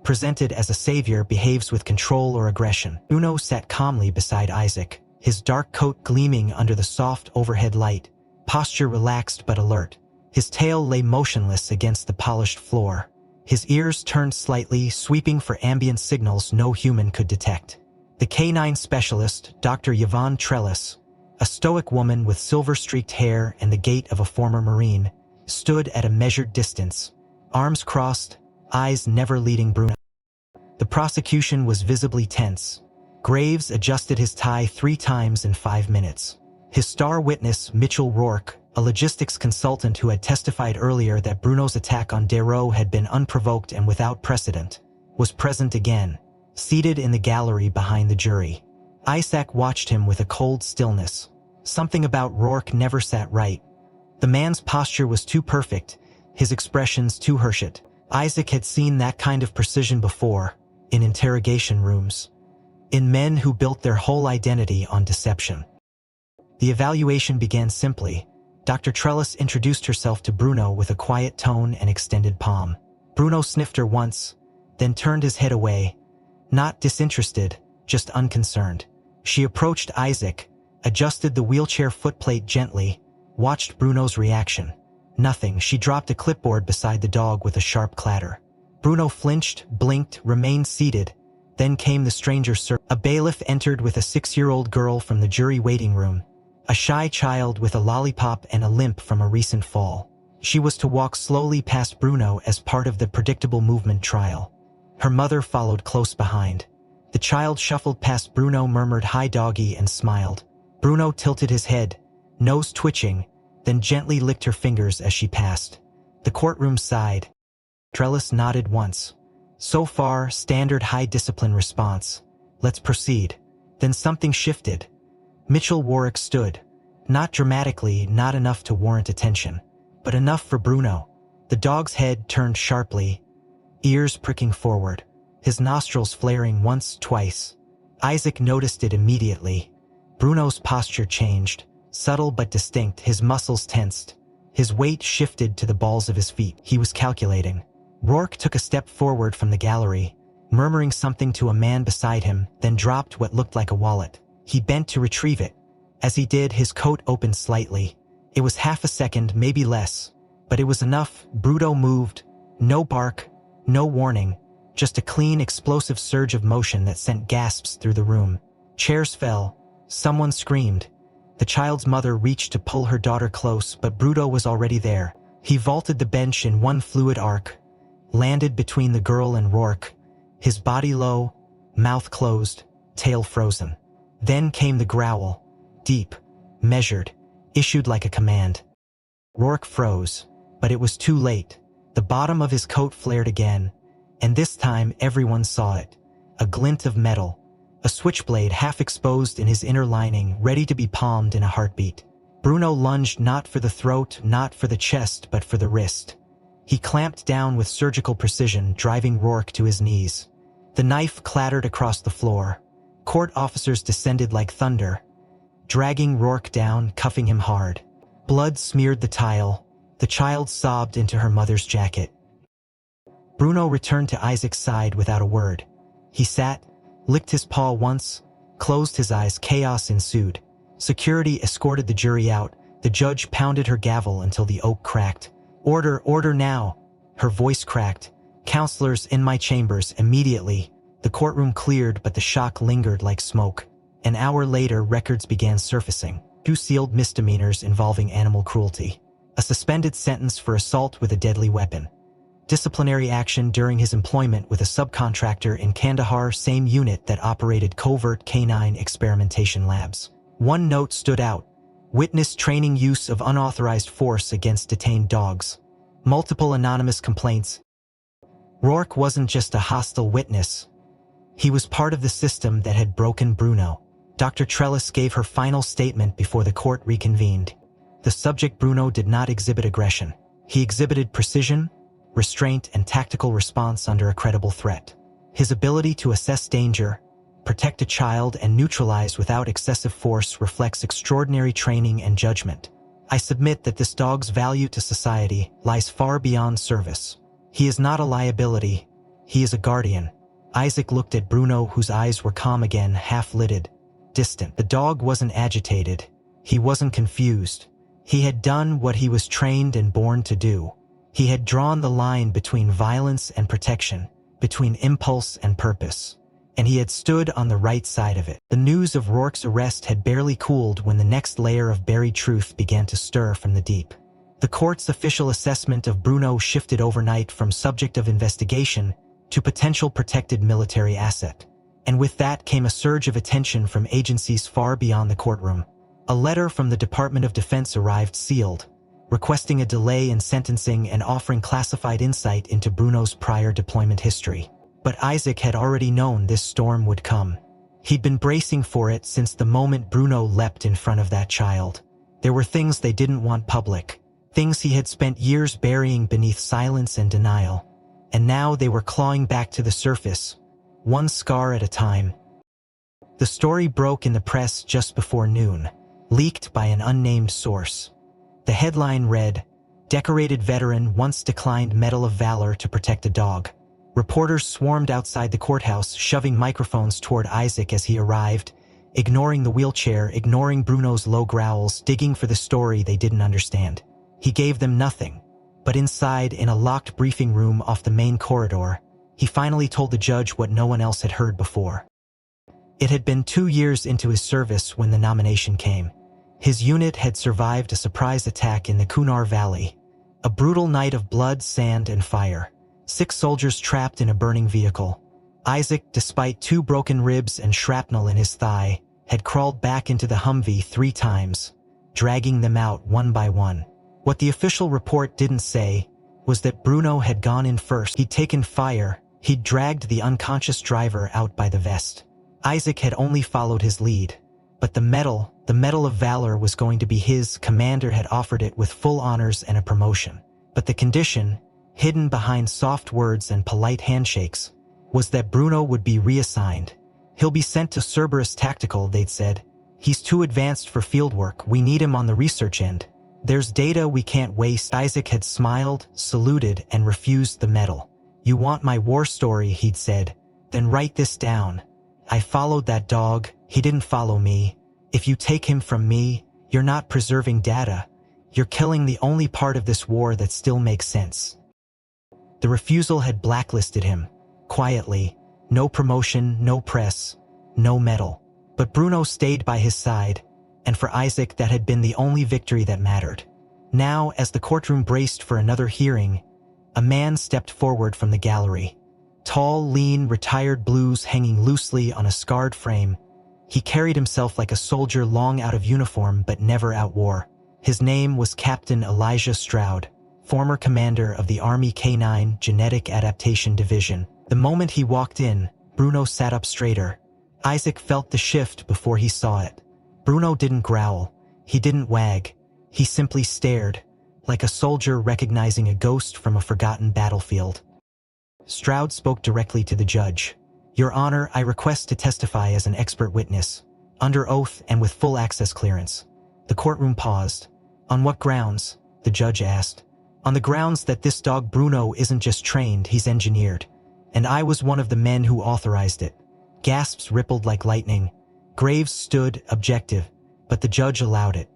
presented as a savior, behaves with control or aggression." Bruno sat calmly beside Isaac, his dark coat gleaming under the soft overhead light, posture relaxed but alert. His tail lay motionless against the polished floor. His ears turned slightly, sweeping for ambient signals no human could detect. The canine specialist, Dr. Yvonne Trellis, a stoic woman with silver-streaked hair and the gait of a former Marine, stood at a measured distance, arms crossed, eyes never leaving Bruno. The prosecution was visibly tense. Graves adjusted his tie 3 times in 5 minutes. His star witness, Mitchell Rourke, a logistics consultant who had testified earlier that Bruno's attack on Darrow had been unprovoked and without precedent, was present again, seated in the gallery behind the jury. Isaac watched him with a cold stillness. Something about Rourke never sat right. The man's posture was too perfect, his expressions too Hershit. Isaac had seen that kind of precision before, in interrogation rooms. in men who built their whole identity on deception. The evaluation began simply. Dr. Trellis introduced herself to Bruno with a quiet tone and extended palm. Bruno sniffed her once, then turned his head away, not disinterested, just unconcerned. She approached Isaac, adjusted the wheelchair footplate gently, watched Bruno's reaction. Nothing. She dropped a clipboard beside the dog with a sharp clatter. Bruno flinched, blinked, remained seated. Then came the stranger sir. A bailiff entered with a 6-year-old girl from the jury waiting room, a shy child with a lollipop and a limp from a recent fall. She was to walk slowly past Bruno as part of the predictable movement trial. Her mother followed close behind. The child shuffled past Bruno, murmured "Hi doggy," and smiled. Bruno tilted his head, nose twitching, then gently licked her fingers as she passed. The courtroom sighed. Trellis nodded once. So far, standard high discipline response. Let's proceed. Then something shifted. Mitchell Warwick stood. Not dramatically, not enough to warrant attention, but enough for Bruno. The dog's head turned sharply, ears pricking forward, his nostrils flaring once, twice. Isaac noticed it immediately. Bruno's posture changed, subtle but distinct, his muscles tensed. His weight shifted to the balls of his feet. He was calculating. Rourke took a step forward from the gallery, murmuring something to a man beside him, then dropped what looked like a wallet. He bent to retrieve it. As he did, his coat opened slightly. It was half a second, maybe less, but it was enough. Bruno moved. No bark, no warning, just a clean, explosive surge of motion that sent gasps through the room. Chairs fell. Someone screamed. The child's mother reached to pull her daughter close, but Bruno was already there. He vaulted the bench in one fluid arc, landed between the girl and Rourke, his body low, mouth closed, tail frozen. Then came the growl, deep, measured, issued like a command. Rourke froze, but it was too late. The bottom of his coat flared again, and this time everyone saw it. A glint of metal, a switchblade half exposed in his inner lining, ready to be palmed in a heartbeat. Bruno lunged, not for the throat, not for the chest, but for the wrist. He clamped down with surgical precision, driving Rourke to his knees. The knife clattered across the floor. Court officers descended like thunder, dragging Rourke down, cuffing him hard. Blood smeared the tile. The child sobbed into her mother's jacket. Bruno returned to Isaac's side without a word. He sat, licked his paw once, closed his eyes. Chaos ensued. Security escorted the jury out. The judge pounded her gavel until the oak cracked. "Order, order now!" Her voice cracked. "Counselors in my chambers immediately." The courtroom cleared, but the shock lingered like smoke. An hour later, records began surfacing. 2 sealed misdemeanors involving animal cruelty. A suspended sentence for assault with a deadly weapon. Disciplinary action during his employment with a subcontractor in Kandahar, same unit that operated covert canine experimentation labs. One note stood out. Witness training use of unauthorized force against detained dogs. Multiple anonymous complaints. Rourke wasn't just a hostile witness. He was part of the system that had broken Bruno. Dr. Trellis gave her final statement before the court reconvened. The subject, Bruno, did not exhibit aggression. He exhibited precision, restraint, and tactical response under a credible threat. His ability to assess danger, protect a child, and neutralize without excessive force reflects extraordinary training and judgment. I submit that this dog's value to society lies far beyond service. He is not a liability. He is a guardian. Isaac looked at Bruno, whose eyes were calm again, half-lidded, distant. The dog wasn't agitated. He wasn't confused. He had done what he was trained and born to do. He had drawn the line between violence and protection, between impulse and purpose. And he had stood on the right side of it. The news of Rourke's arrest had barely cooled when the next layer of buried truth began to stir from the deep. The court's official assessment of Bruno shifted overnight from subject of investigation to potential protected military asset. And with that came a surge of attention from agencies far beyond the courtroom. A letter from the Department of Defense arrived sealed, requesting a delay in sentencing and offering classified insight into Bruno's prior deployment history. But Isaac had already known this storm would come. He'd been bracing for it since the moment Bruno leapt in front of that child. There were things they didn't want public, things he had spent years burying beneath silence and denial. And now they were clawing back to the surface, one scar at a time. The story broke in the press just before noon, leaked by an unnamed source. The headline read, "Decorated veteran once declined Medal of Valor to protect a dog." Reporters swarmed outside the courthouse, shoving microphones toward Isaac as he arrived, ignoring the wheelchair, ignoring Bruno's low growls, digging for the story they didn't understand. He gave them nothing. But inside, in a locked briefing room off the main corridor, he finally told the judge what no one else had heard before. It had been 2 years into his service when the nomination came. His unit had survived a surprise attack in the Kunar Valley, a brutal night of blood, sand, and fire. 6 soldiers trapped in a burning vehicle. Isaac, despite 2 broken ribs and shrapnel in his thigh, had crawled back into the Humvee 3 times, dragging them out one by one. What the official report didn't say was that Bruno had gone in first. He'd taken fire. He'd dragged the unconscious driver out by the vest. Isaac had only followed his lead. But the Medal of Valor was going to be his. Commander had offered it with full honors and a promotion. But the condition, hidden behind soft words and polite handshakes, was that Bruno would be reassigned. He'll be sent to Cerberus Tactical, they'd said. He's too advanced for fieldwork. We need him on the research end. There's data we can't waste. Isaac had smiled, saluted, and refused the medal. You want my war story, he'd said. Then write this down. I followed that dog. He didn't follow me. If you take him from me, you're not preserving data. You're killing the only part of this war that still makes sense. The refusal had blacklisted him. Quietly. No promotion, no press, no medal. But Bruno stayed by his side, and for Isaac that had been the only victory that mattered. Now, as the courtroom braced for another hearing, a man stepped forward from the gallery. Tall, lean, retired blues hanging loosely on a scarred frame. He carried himself like a soldier long out of uniform but never out war. His name was Captain Elijah Stroud, former commander of the Army K-9 Genetic Adaptation Division. The moment he walked in, Bruno sat up straighter. Isaac felt the shift before he saw it. Bruno didn't growl. He didn't wag. He simply stared, like a soldier recognizing a ghost from a forgotten battlefield. Stroud spoke directly to the judge. Your Honor, I request to testify as an expert witness, under oath and with full access clearance. The courtroom paused. On what grounds? The judge asked. On the grounds that this dog Bruno isn't just trained, he's engineered. And I was one of the men who authorized it. Gasps rippled like lightning. Graves stood, objective, but the judge allowed it.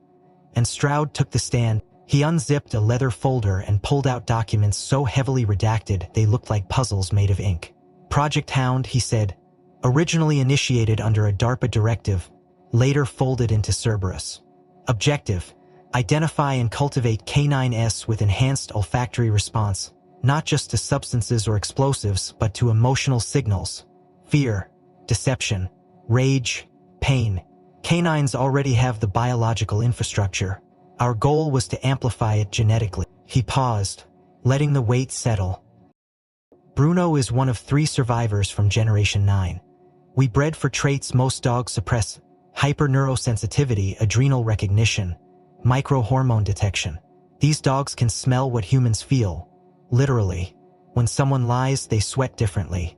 And Stroud took the stand. He unzipped a leather folder and pulled out documents so heavily redacted they looked like puzzles made of ink. Project Hound, he said, originally initiated under a DARPA directive, later folded into Cerberus. Objective: identify and cultivate K9s with enhanced olfactory response, not just to substances or explosives, but to emotional signals. Fear, deception, rage, pain. Canines already have the biological infrastructure. Our goal was to amplify it genetically. He paused, letting the weight settle. Bruno is one of 3 survivors from Generation 9. We bred for traits most dogs suppress: hyperneurosensitivity, adrenal recognition, microhormone detection. These dogs can smell what humans feel, literally. When someone lies, they sweat differently.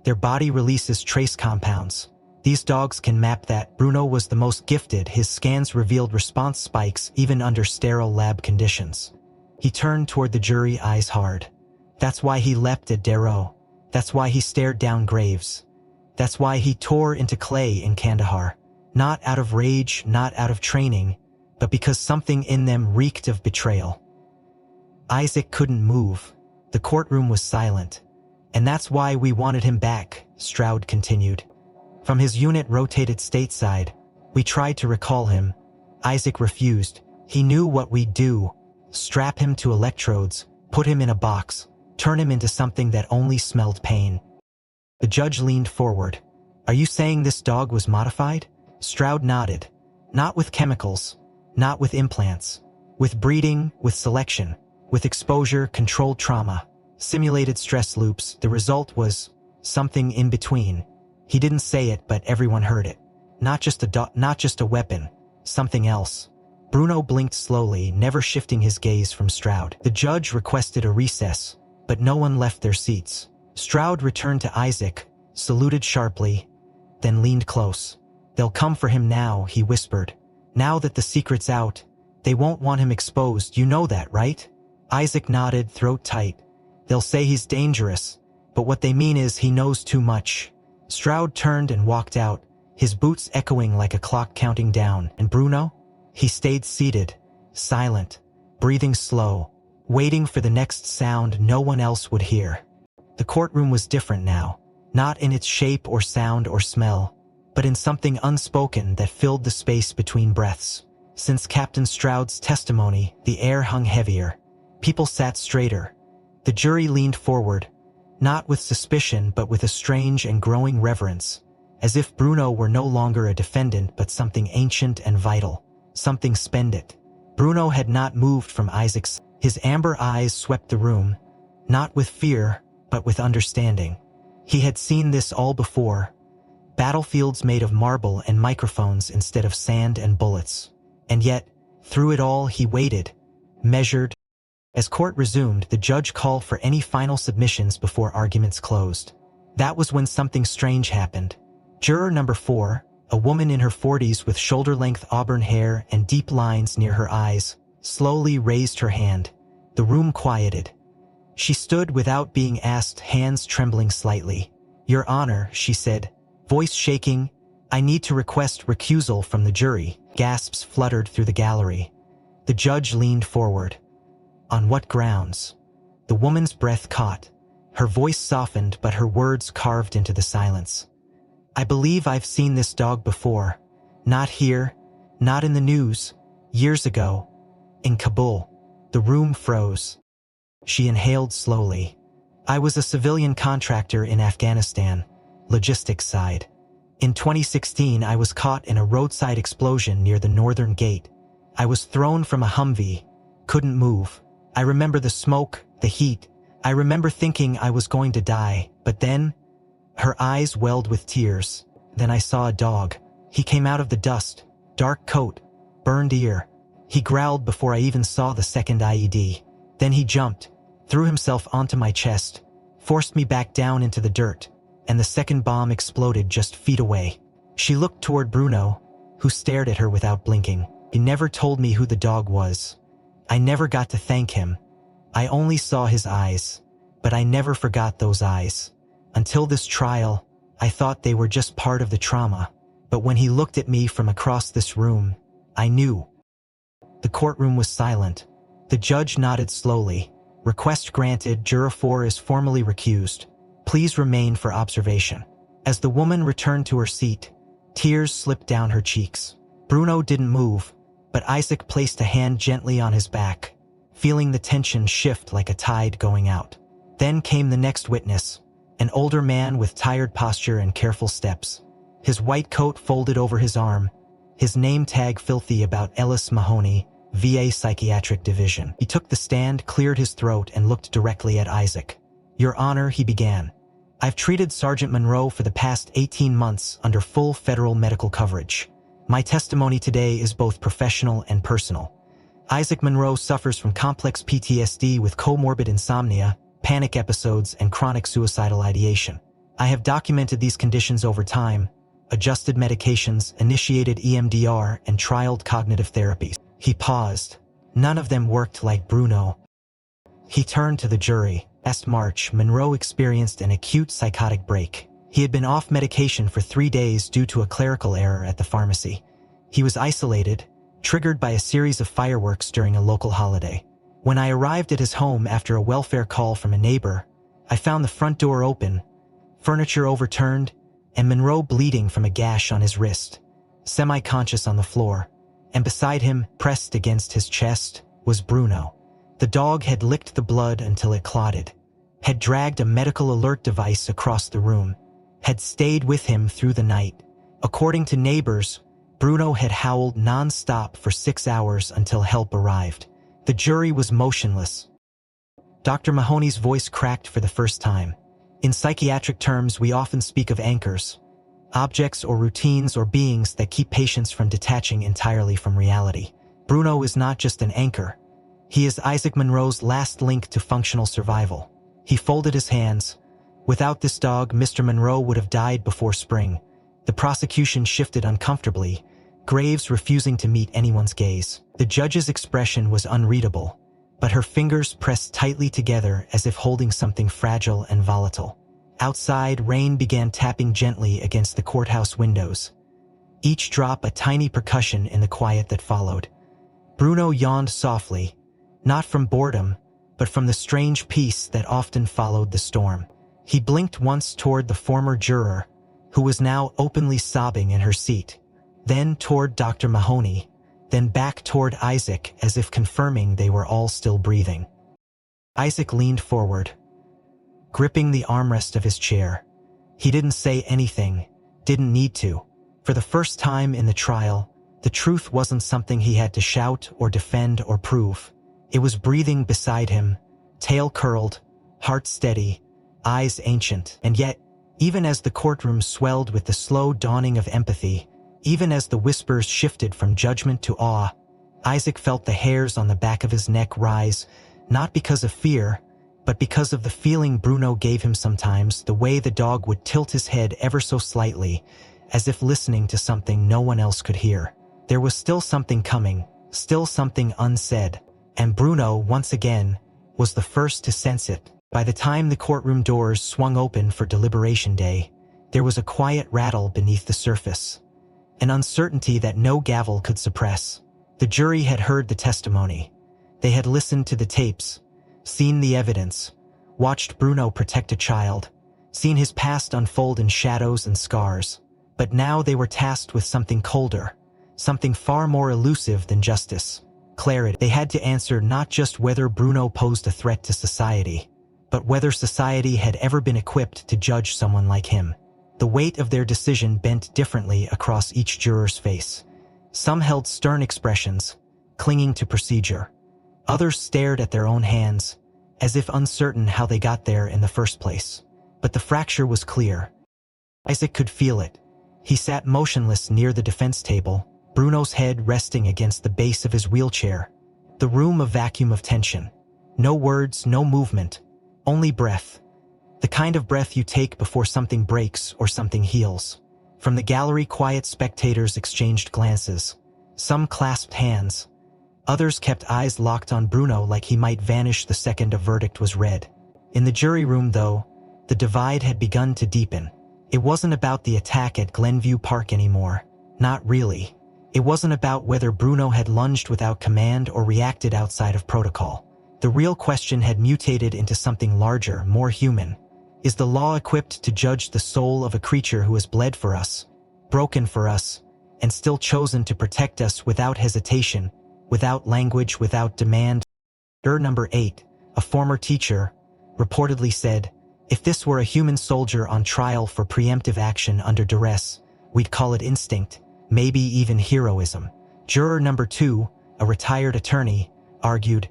Their body releases trace compounds. These dogs can map that. Bruno was the most gifted. His scans revealed response spikes even under sterile lab conditions. He turned toward the jury, eyes hard. That's why he leapt at Darrow. That's why he stared down Graves. That's why he tore into Clay in Kandahar. Not out of rage, not out of training, but because something in them reeked of betrayal. Isaac couldn't move. The courtroom was silent. And that's why we wanted him back, Stroud continued. From his unit rotated stateside, we tried to recall him. Isaac refused. He knew what we'd do. Strap him to electrodes, put him in a box, turn him into something that only smelled pain. The judge leaned forward. Are you saying this dog was modified? Stroud nodded. Not with chemicals, not with implants. With breeding, with selection, with exposure, controlled trauma, simulated stress loops. The result was something in between. He didn't say it, but everyone heard it. Not just a weapon, something else. Bruno blinked slowly, never shifting his gaze from Stroud. The judge requested a recess, but no one left their seats. Stroud returned to Isaac, saluted sharply, then leaned close. "They'll come for him now," he whispered. "Now that the secret's out, they won't want him exposed, you know that, right?" Isaac nodded, throat tight. "They'll say he's dangerous, but what they mean is he knows too much." Stroud turned and walked out, his boots echoing like a clock counting down. And Bruno? He stayed seated, silent, breathing slow, waiting for the next sound no one else would hear. The courtroom was different now, not in its shape or sound or smell, but in something unspoken that filled the space between breaths. Since Captain Stroud's testimony, the air hung heavier. People sat straighter. The jury leaned forward, not with suspicion but with a strange and growing reverence, as if Bruno were no longer a defendant but something ancient and vital, something spended. Bruno had not moved from Isaac's. His amber eyes swept the room, not with fear, but with understanding. He had seen this all before, battlefields made of marble and microphones instead of sand and bullets. And yet, through it all he waited, measured. As court resumed, the judge called for any final submissions before arguments closed. That was when something strange happened. Juror number 4, a woman in her 40s with shoulder-length auburn hair and deep lines near her eyes, slowly raised her hand. The room quieted. She stood without being asked, hands trembling slightly. "Your Honor," she said, voice shaking, "I need to request recusal from the jury." Gasps fluttered through the gallery. The judge leaned forward. "On what grounds?" The woman's breath caught. Her voice softened, but her words carved into the silence. "I believe I've seen this dog before. Not here, not in the news. Years ago. In Kabul." The room froze. She inhaled slowly. "I was a civilian contractor in Afghanistan, logistics side. In 2016, I was caught in a roadside explosion near the northern gate. I was thrown from a Humvee, couldn't move. I remember the smoke, the heat. I remember thinking I was going to die, but then..." Her eyes welled with tears. "Then I saw a dog. He came out of the dust, dark coat, burned ear. He growled before I even saw the second IED. Then he jumped, threw himself onto my chest, forced me back down into the dirt, and the second bomb exploded just feet away." She looked toward Bruno, who stared at her without blinking. "He never told me who the dog was. I never got to thank him. I only saw his eyes, but I never forgot those eyes. Until this trial, I thought they were just part of the trauma. But when he looked at me from across this room, I knew." The courtroom was silent. The judge nodded slowly. "Request granted. Juror 4 is formally recused. Please remain for observation." As the woman returned to her seat, tears slipped down her cheeks. Bruno didn't move, but Isaac placed a hand gently on his back, feeling the tension shift like a tide going out. Then came the next witness, an older man with tired posture and careful steps. His white coat folded over his arm, his name tag filthy about Ellis Mahoney, VA Psychiatric Division. He took the stand, cleared his throat, and looked directly at Isaac. "Your Honor," he began, "I've treated Sergeant Monroe for the past 18 months under full federal medical coverage. My testimony today is both professional and personal. Isaac Monroe suffers from complex PTSD with comorbid insomnia, panic episodes, and chronic suicidal ideation. I have documented these conditions over time, adjusted medications, initiated EMDR, and trialed cognitive therapies." He paused. None of them worked like Bruno. He turned to the jury. Last March, Monroe experienced an acute psychotic break. He had been off medication for 3 days due to a clerical error at the pharmacy. He was isolated, triggered by a series of fireworks during a local holiday. When I arrived at his home after a welfare call from a neighbor, I found the front door open, furniture overturned, and Monroe bleeding from a gash on his wrist, semi-conscious on the floor. And beside him, pressed against his chest, was Bruno. The dog had licked the blood until it clotted, had dragged a medical alert device across the room, had stayed with him through the night. According to neighbors, Bruno had howled non-stop for 6 hours until help arrived. The jury was motionless. Dr. Mahoney's voice cracked for the first time. "In psychiatric terms, we often speak of anchors, objects or routines or beings that keep patients from detaching entirely from reality. Bruno is not just an anchor. He is Isaac Monroe's last link to functional survival." He folded his hands. "Without this dog, Mr. Monroe would have died before spring, The prosecution shifted uncomfortably, Graves refusing to meet anyone's gaze. The judge's expression was unreadable, but her fingers pressed tightly together as if holding something fragile and volatile. Outside, rain began tapping gently against the courthouse windows, each drop a tiny percussion in the quiet that followed. Bruno yawned softly, not from boredom, but from the strange peace that often followed the storm. He blinked once toward the former juror, who was now openly sobbing in her seat, then toward Dr. Mahoney, then back toward Isaac as if confirming they were all still breathing. Isaac leaned forward, gripping the armrest of his chair. He didn't say anything, didn't need to. For the first time in the trial, the truth wasn't something he had to shout or defend or prove. It was breathing beside him, tail curled, heart steady, eyes ancient. And yet, even as the courtroom swelled with the slow dawning of empathy, even as the whispers shifted from judgment to awe, Isaac felt the hairs on the back of his neck rise, not because of fear, but because of the feeling Bruno gave him sometimes, the way the dog would tilt his head ever so slightly, as if listening to something no one else could hear. There was still something coming, still something unsaid, and Bruno, once again, was the first to sense it. By the time the courtroom doors swung open for deliberation day, there was a quiet rattle beneath the surface, an uncertainty that no gavel could suppress. The jury had heard the testimony. They had listened to the tapes, seen the evidence, watched Bruno protect a child, seen his past unfold in shadows and scars. But now they were tasked with something colder, something far more elusive than justice, clarity. They had to answer not just whether Bruno posed a threat to society, but whether society had ever been equipped to judge someone like him. The weight of their decision bent differently across each juror's face. Some held stern expressions, clinging to procedure. Others stared at their own hands, as if uncertain how they got there in the first place. But the fracture was clear. Isaac could feel it. He sat motionless near the defense table, Bruno's head resting against the base of his wheelchair. The room a vacuum of tension. No words, no movement, only breath. The kind of breath you take before something breaks or something heals. From the gallery, quiet spectators exchanged glances. Some clasped hands. Others kept eyes locked on Bruno like he might vanish the second a verdict was read. In the jury room, though, the divide had begun to deepen. It wasn't about the attack at Glenview Park anymore. Not really. It wasn't about whether Bruno had lunged without command or reacted outside of protocol. The real question had mutated into something larger, more human. Is the law equipped to judge the soul of a creature who has bled for us, broken for us, and still chosen to protect us without hesitation, without language, without demand? Number 8, a former teacher, reportedly said, "If this were a human soldier on trial for preemptive action under duress, we'd call it instinct, maybe even heroism." Juror number 2, a retired attorney, argued,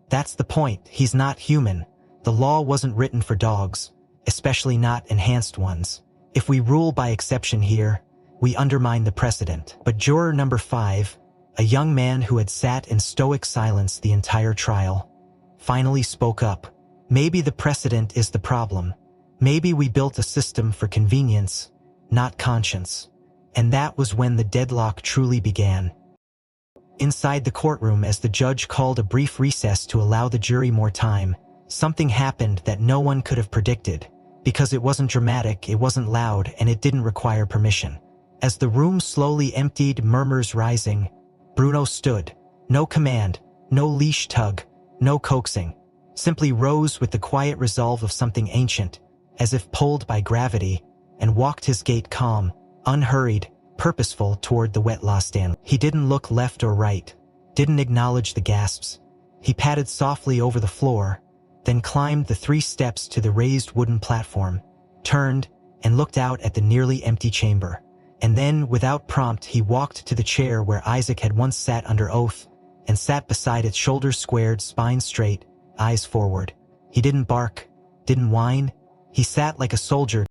"That's the point, he's not human. The law wasn't written for dogs, especially not enhanced ones. If we rule by exception here, we undermine the precedent." But juror number 5, a young man who had sat in stoic silence the entire trial, finally spoke up. "Maybe the precedent is the problem. Maybe we built a system for convenience, not conscience." And that was when the deadlock truly began. Inside the courtroom, as the judge called a brief recess to allow the jury more time, something happened that no one could have predicted, because it wasn't dramatic, it wasn't loud, and it didn't require permission. As the room slowly emptied, murmurs rising, Bruno stood. No command, no leash tug, no coaxing. Simply rose with the quiet resolve of something ancient, as if pulled by gravity, and walked his gait calm, unhurried, purposeful toward the wet law stand. He didn't look left or right, didn't acknowledge the gasps. He padded softly over the floor, then climbed the 3 steps to the raised wooden platform, turned, and looked out at the nearly empty chamber. And then, without prompt, he walked to the chair where Isaac had once sat under oath, and sat beside it, shoulders squared, spine straight, eyes forward. He didn't bark, didn't whine. He sat like a soldier.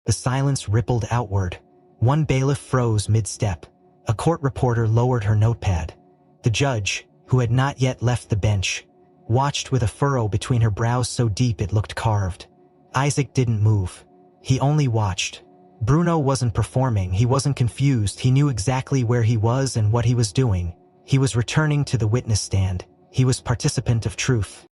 The silence rippled outward. One bailiff froze mid-step. A court reporter lowered her notepad. The judge, who had not yet left the bench, watched with a furrow between her brows so deep it looked carved. Isaac didn't move. He only watched. Bruno wasn't performing, he wasn't confused, he knew exactly where he was and what he was doing. He was returning to the witness stand. He was participant of truth.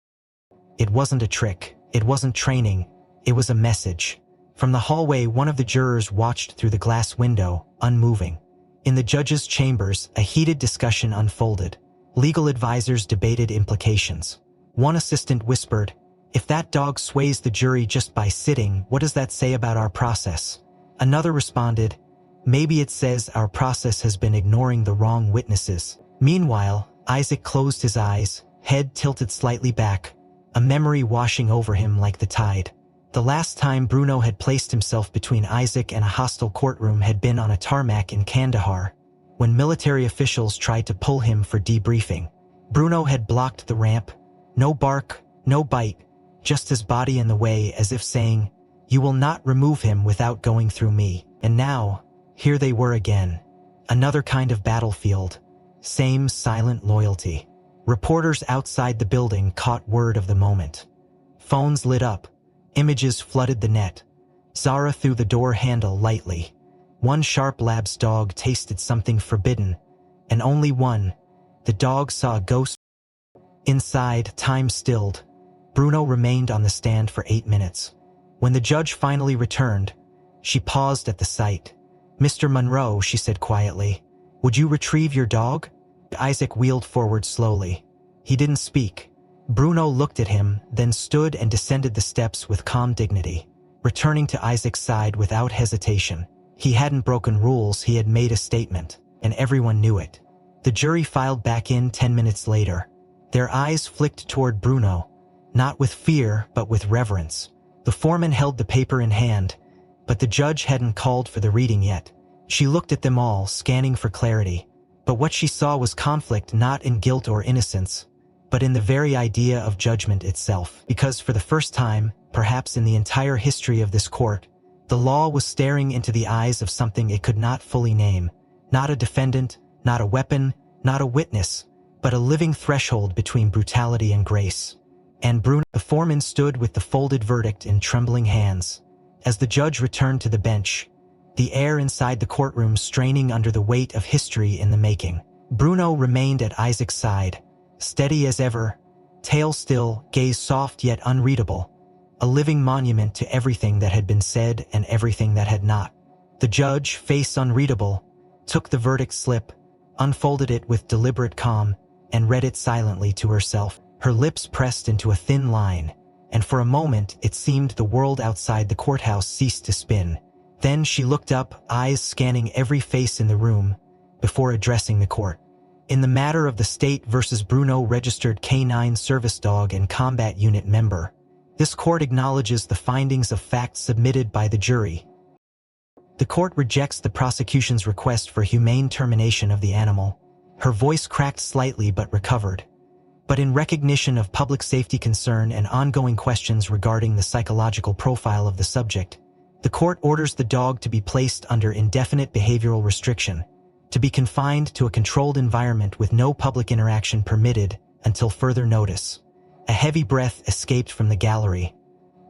It wasn't a trick. It wasn't training. It was a message. From the hallway, one of the jurors watched through the glass window, unmoving. In the judge's chambers, a heated discussion unfolded. Legal advisors debated implications. One assistant whispered, "If that dog sways the jury just by sitting, what does that say about our process?" Another responded, "Maybe it says our process has been ignoring the wrong witnesses." Meanwhile, Isaac closed his eyes, head tilted slightly back, a memory washing over him like the tide. The last time Bruno had placed himself between Isaac and a hostile courtroom had been on a tarmac in Kandahar, when military officials tried to pull him for debriefing. Bruno had blocked the ramp. No bark, no bite, just his body in the way, as if saying, "You will not remove him without going through me." And now, here they were again. Another kind of battlefield. Same silent loyalty. Reporters outside the building caught word of the moment. Phones lit up. Images flooded the net. Zara threw the door handle lightly. One sharp lab's dog tasted something forbidden, and only one. The dog saw a ghost. Inside, time stilled. Bruno remained on the stand for 8 minutes. When the judge finally returned, she paused at the sight. "Mr. Monroe," she said quietly, "would you retrieve your dog?" Isaac wheeled forward slowly. He didn't speak. Bruno looked at him, then stood and descended the steps with calm dignity, returning to Isaac's side without hesitation. He hadn't broken rules, he had made a statement, and everyone knew it. The jury filed back in 10 minutes later. Their eyes flicked toward Bruno, not with fear, but with reverence. The foreman held the paper in hand, but the judge hadn't called for the reading yet. She looked at them all, scanning for clarity. But what she saw was conflict, not in guilt or innocence, but in the very idea of judgment itself. Because for the first time, perhaps in the entire history of this court, the law was staring into the eyes of something it could not fully name. Not a defendant, not a weapon, not a witness, but a living threshold between brutality and grace. And Bruno, the foreman, stood with the folded verdict in trembling hands. As the judge returned to the bench, the air inside the courtroom straining under the weight of history in the making. Bruno remained at Isaac's side, steady as ever, tail still, gaze soft yet unreadable, a living monument to everything that had been said and everything that had not. The judge, face unreadable, took the verdict slip, unfolded it with deliberate calm, and read it silently to herself. Her lips pressed into a thin line, and for a moment it seemed the world outside the courthouse ceased to spin. Then she looked up, eyes scanning every face in the room, before addressing the court. "In the matter of the State versus Bruno, registered K-9 service dog and combat unit member, this court acknowledges the findings of fact submitted by the jury. The court rejects the prosecution's request for humane termination of the animal." Her voice cracked slightly but recovered. "But in recognition of public safety concern and ongoing questions regarding the psychological profile of the subject, the court orders the dog to be placed under indefinite behavioral restriction, to be confined to a controlled environment with no public interaction permitted until further notice." A heavy breath escaped from the gallery,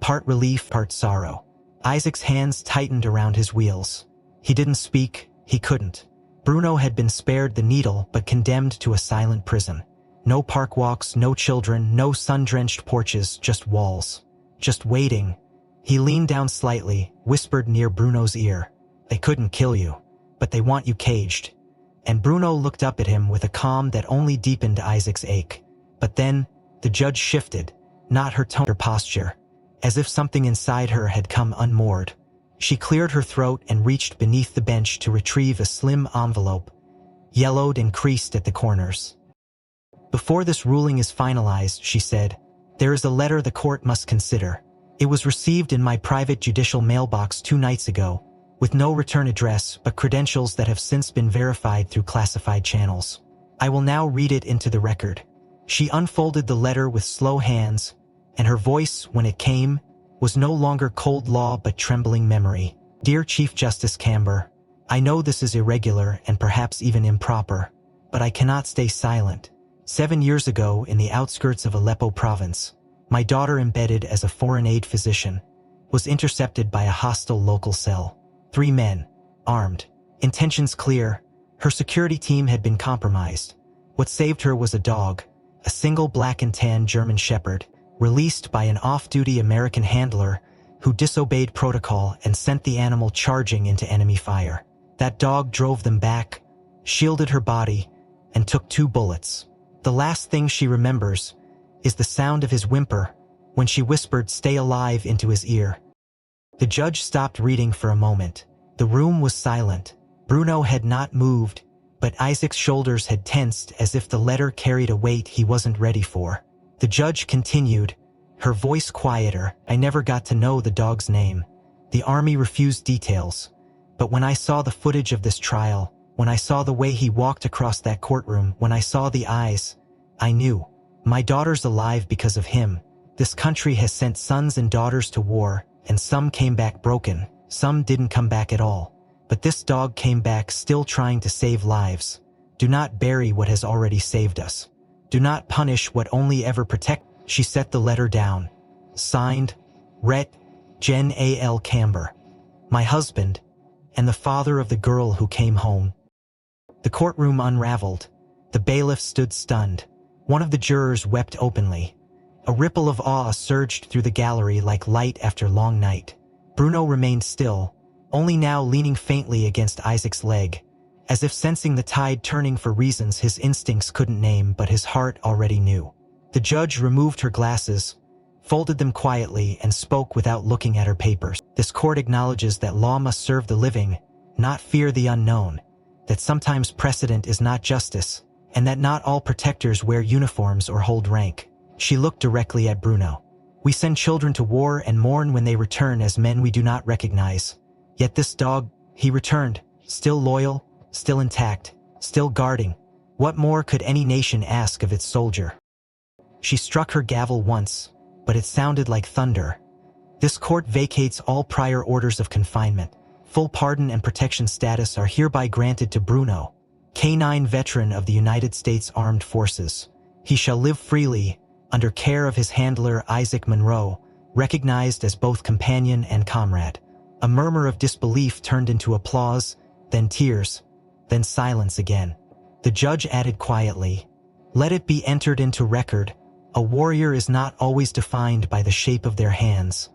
part relief, part sorrow. Isaac's hands tightened around his wheels. He didn't speak, he couldn't. Bruno had been spared the needle but condemned to a silent prison. No park walks, no children, no sun-drenched porches, just walls. Just waiting. He leaned down slightly, whispered near Bruno's ear, "They couldn't kill you, but they want you caged." And Bruno looked up at him with a calm that only deepened Isaac's ache. But then, the judge shifted, not her tone, her posture, as if something inside her had come unmoored. She cleared her throat and reached beneath the bench to retrieve a slim envelope, yellowed and creased at the corners. "Before this ruling is finalized," she said, "there is a letter the court must consider. It was received in my private judicial mailbox 2 nights ago, with no return address but credentials that have since been verified through classified channels. I will now read it into the record." She unfolded the letter with slow hands, and her voice, when it came, was no longer cold law but trembling memory. "Dear Chief Justice Camber, I know this is irregular and perhaps even improper, but I cannot stay silent. 7 years ago, in the outskirts of Aleppo province, my daughter, embedded as a foreign aid physician, was intercepted by a hostile local cell. 3 men, armed, intentions clear. Her security team had been compromised. What saved her was a dog, a single black and tan German shepherd, released by an off-duty American handler who disobeyed protocol and sent the animal charging into enemy fire. That dog drove them back, shielded her body, and took 2 bullets. The last thing she remembers is the sound of his whimper when she whispered "Stay alive" into his ear. The judge stopped reading for a moment. The room was silent. Bruno had not moved, but Isaac's shoulders had tensed as if the letter carried a weight he wasn't ready for. The judge continued, her voice quieter. "I never got to know the dog's name. The army refused details. But when I saw the footage of this trial, when I saw the way he walked across that courtroom, when I saw the eyes, I knew. My daughter's alive because of him. This country has sent sons and daughters to war, and some came back broken, some didn't come back at all. But this dog came back still trying to save lives. Do not bury what has already saved us. Do not punish what only ever protect." She set the letter down. Signed, Rhett Jen A. L. Camber. My husband, and the father of the girl who came home. The courtroom unraveled. The bailiff stood stunned. One of the jurors wept openly. A ripple of awe surged through the gallery like light after long night. Bruno remained still, only now leaning faintly against Isaac's leg, as if sensing the tide turning for reasons his instincts couldn't name but his heart already knew. The judge removed her glasses, folded them quietly, and spoke without looking at her papers. "This court acknowledges that law must serve the living, not fear the unknown, that sometimes precedent is not justice, and that not all protectors wear uniforms or hold rank." She looked directly at Bruno. "We send children to war and mourn when they return as men we do not recognize. Yet this dog, he returned, still loyal, still intact, still guarding. What more could any nation ask of its soldier?" She struck her gavel once, but it sounded like thunder. "This court vacates all prior orders of confinement. Full pardon and protection status are hereby granted to Bruno, K-9 veteran of the United States Armed Forces. He shall live freely, under care of his handler Isaac Monroe, recognized as both companion and comrade." A murmur of disbelief turned into applause, then tears, then silence again. The judge added quietly, "Let it be entered into record, a warrior is not always defined by the shape of their hands,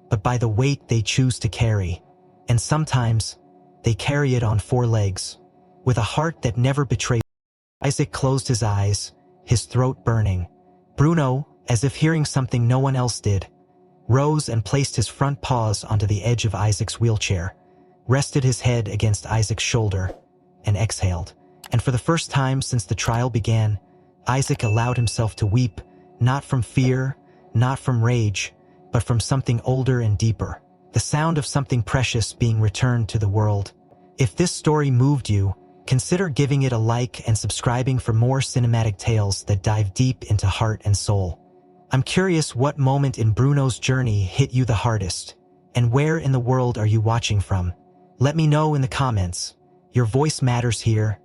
but by the weight they choose to carry. And sometimes, they carry it on 4 legs, with a heart that never betrays." Isaac closed his eyes, his throat burning. Bruno, as if hearing something no one else did, rose and placed his front paws onto the edge of Isaac's wheelchair, rested his head against Isaac's shoulder, and exhaled. And for the first time since the trial began, Isaac allowed himself to weep, not from fear, not from rage, but from something older and deeper. The sound of something precious being returned to the world. If this story moved you, consider giving it a like and subscribing for more cinematic tales that dive deep into heart and soul. I'm curious what moment in Bruno's journey hit you the hardest, and where in the world are you watching from? Let me know in the comments. Your voice matters here,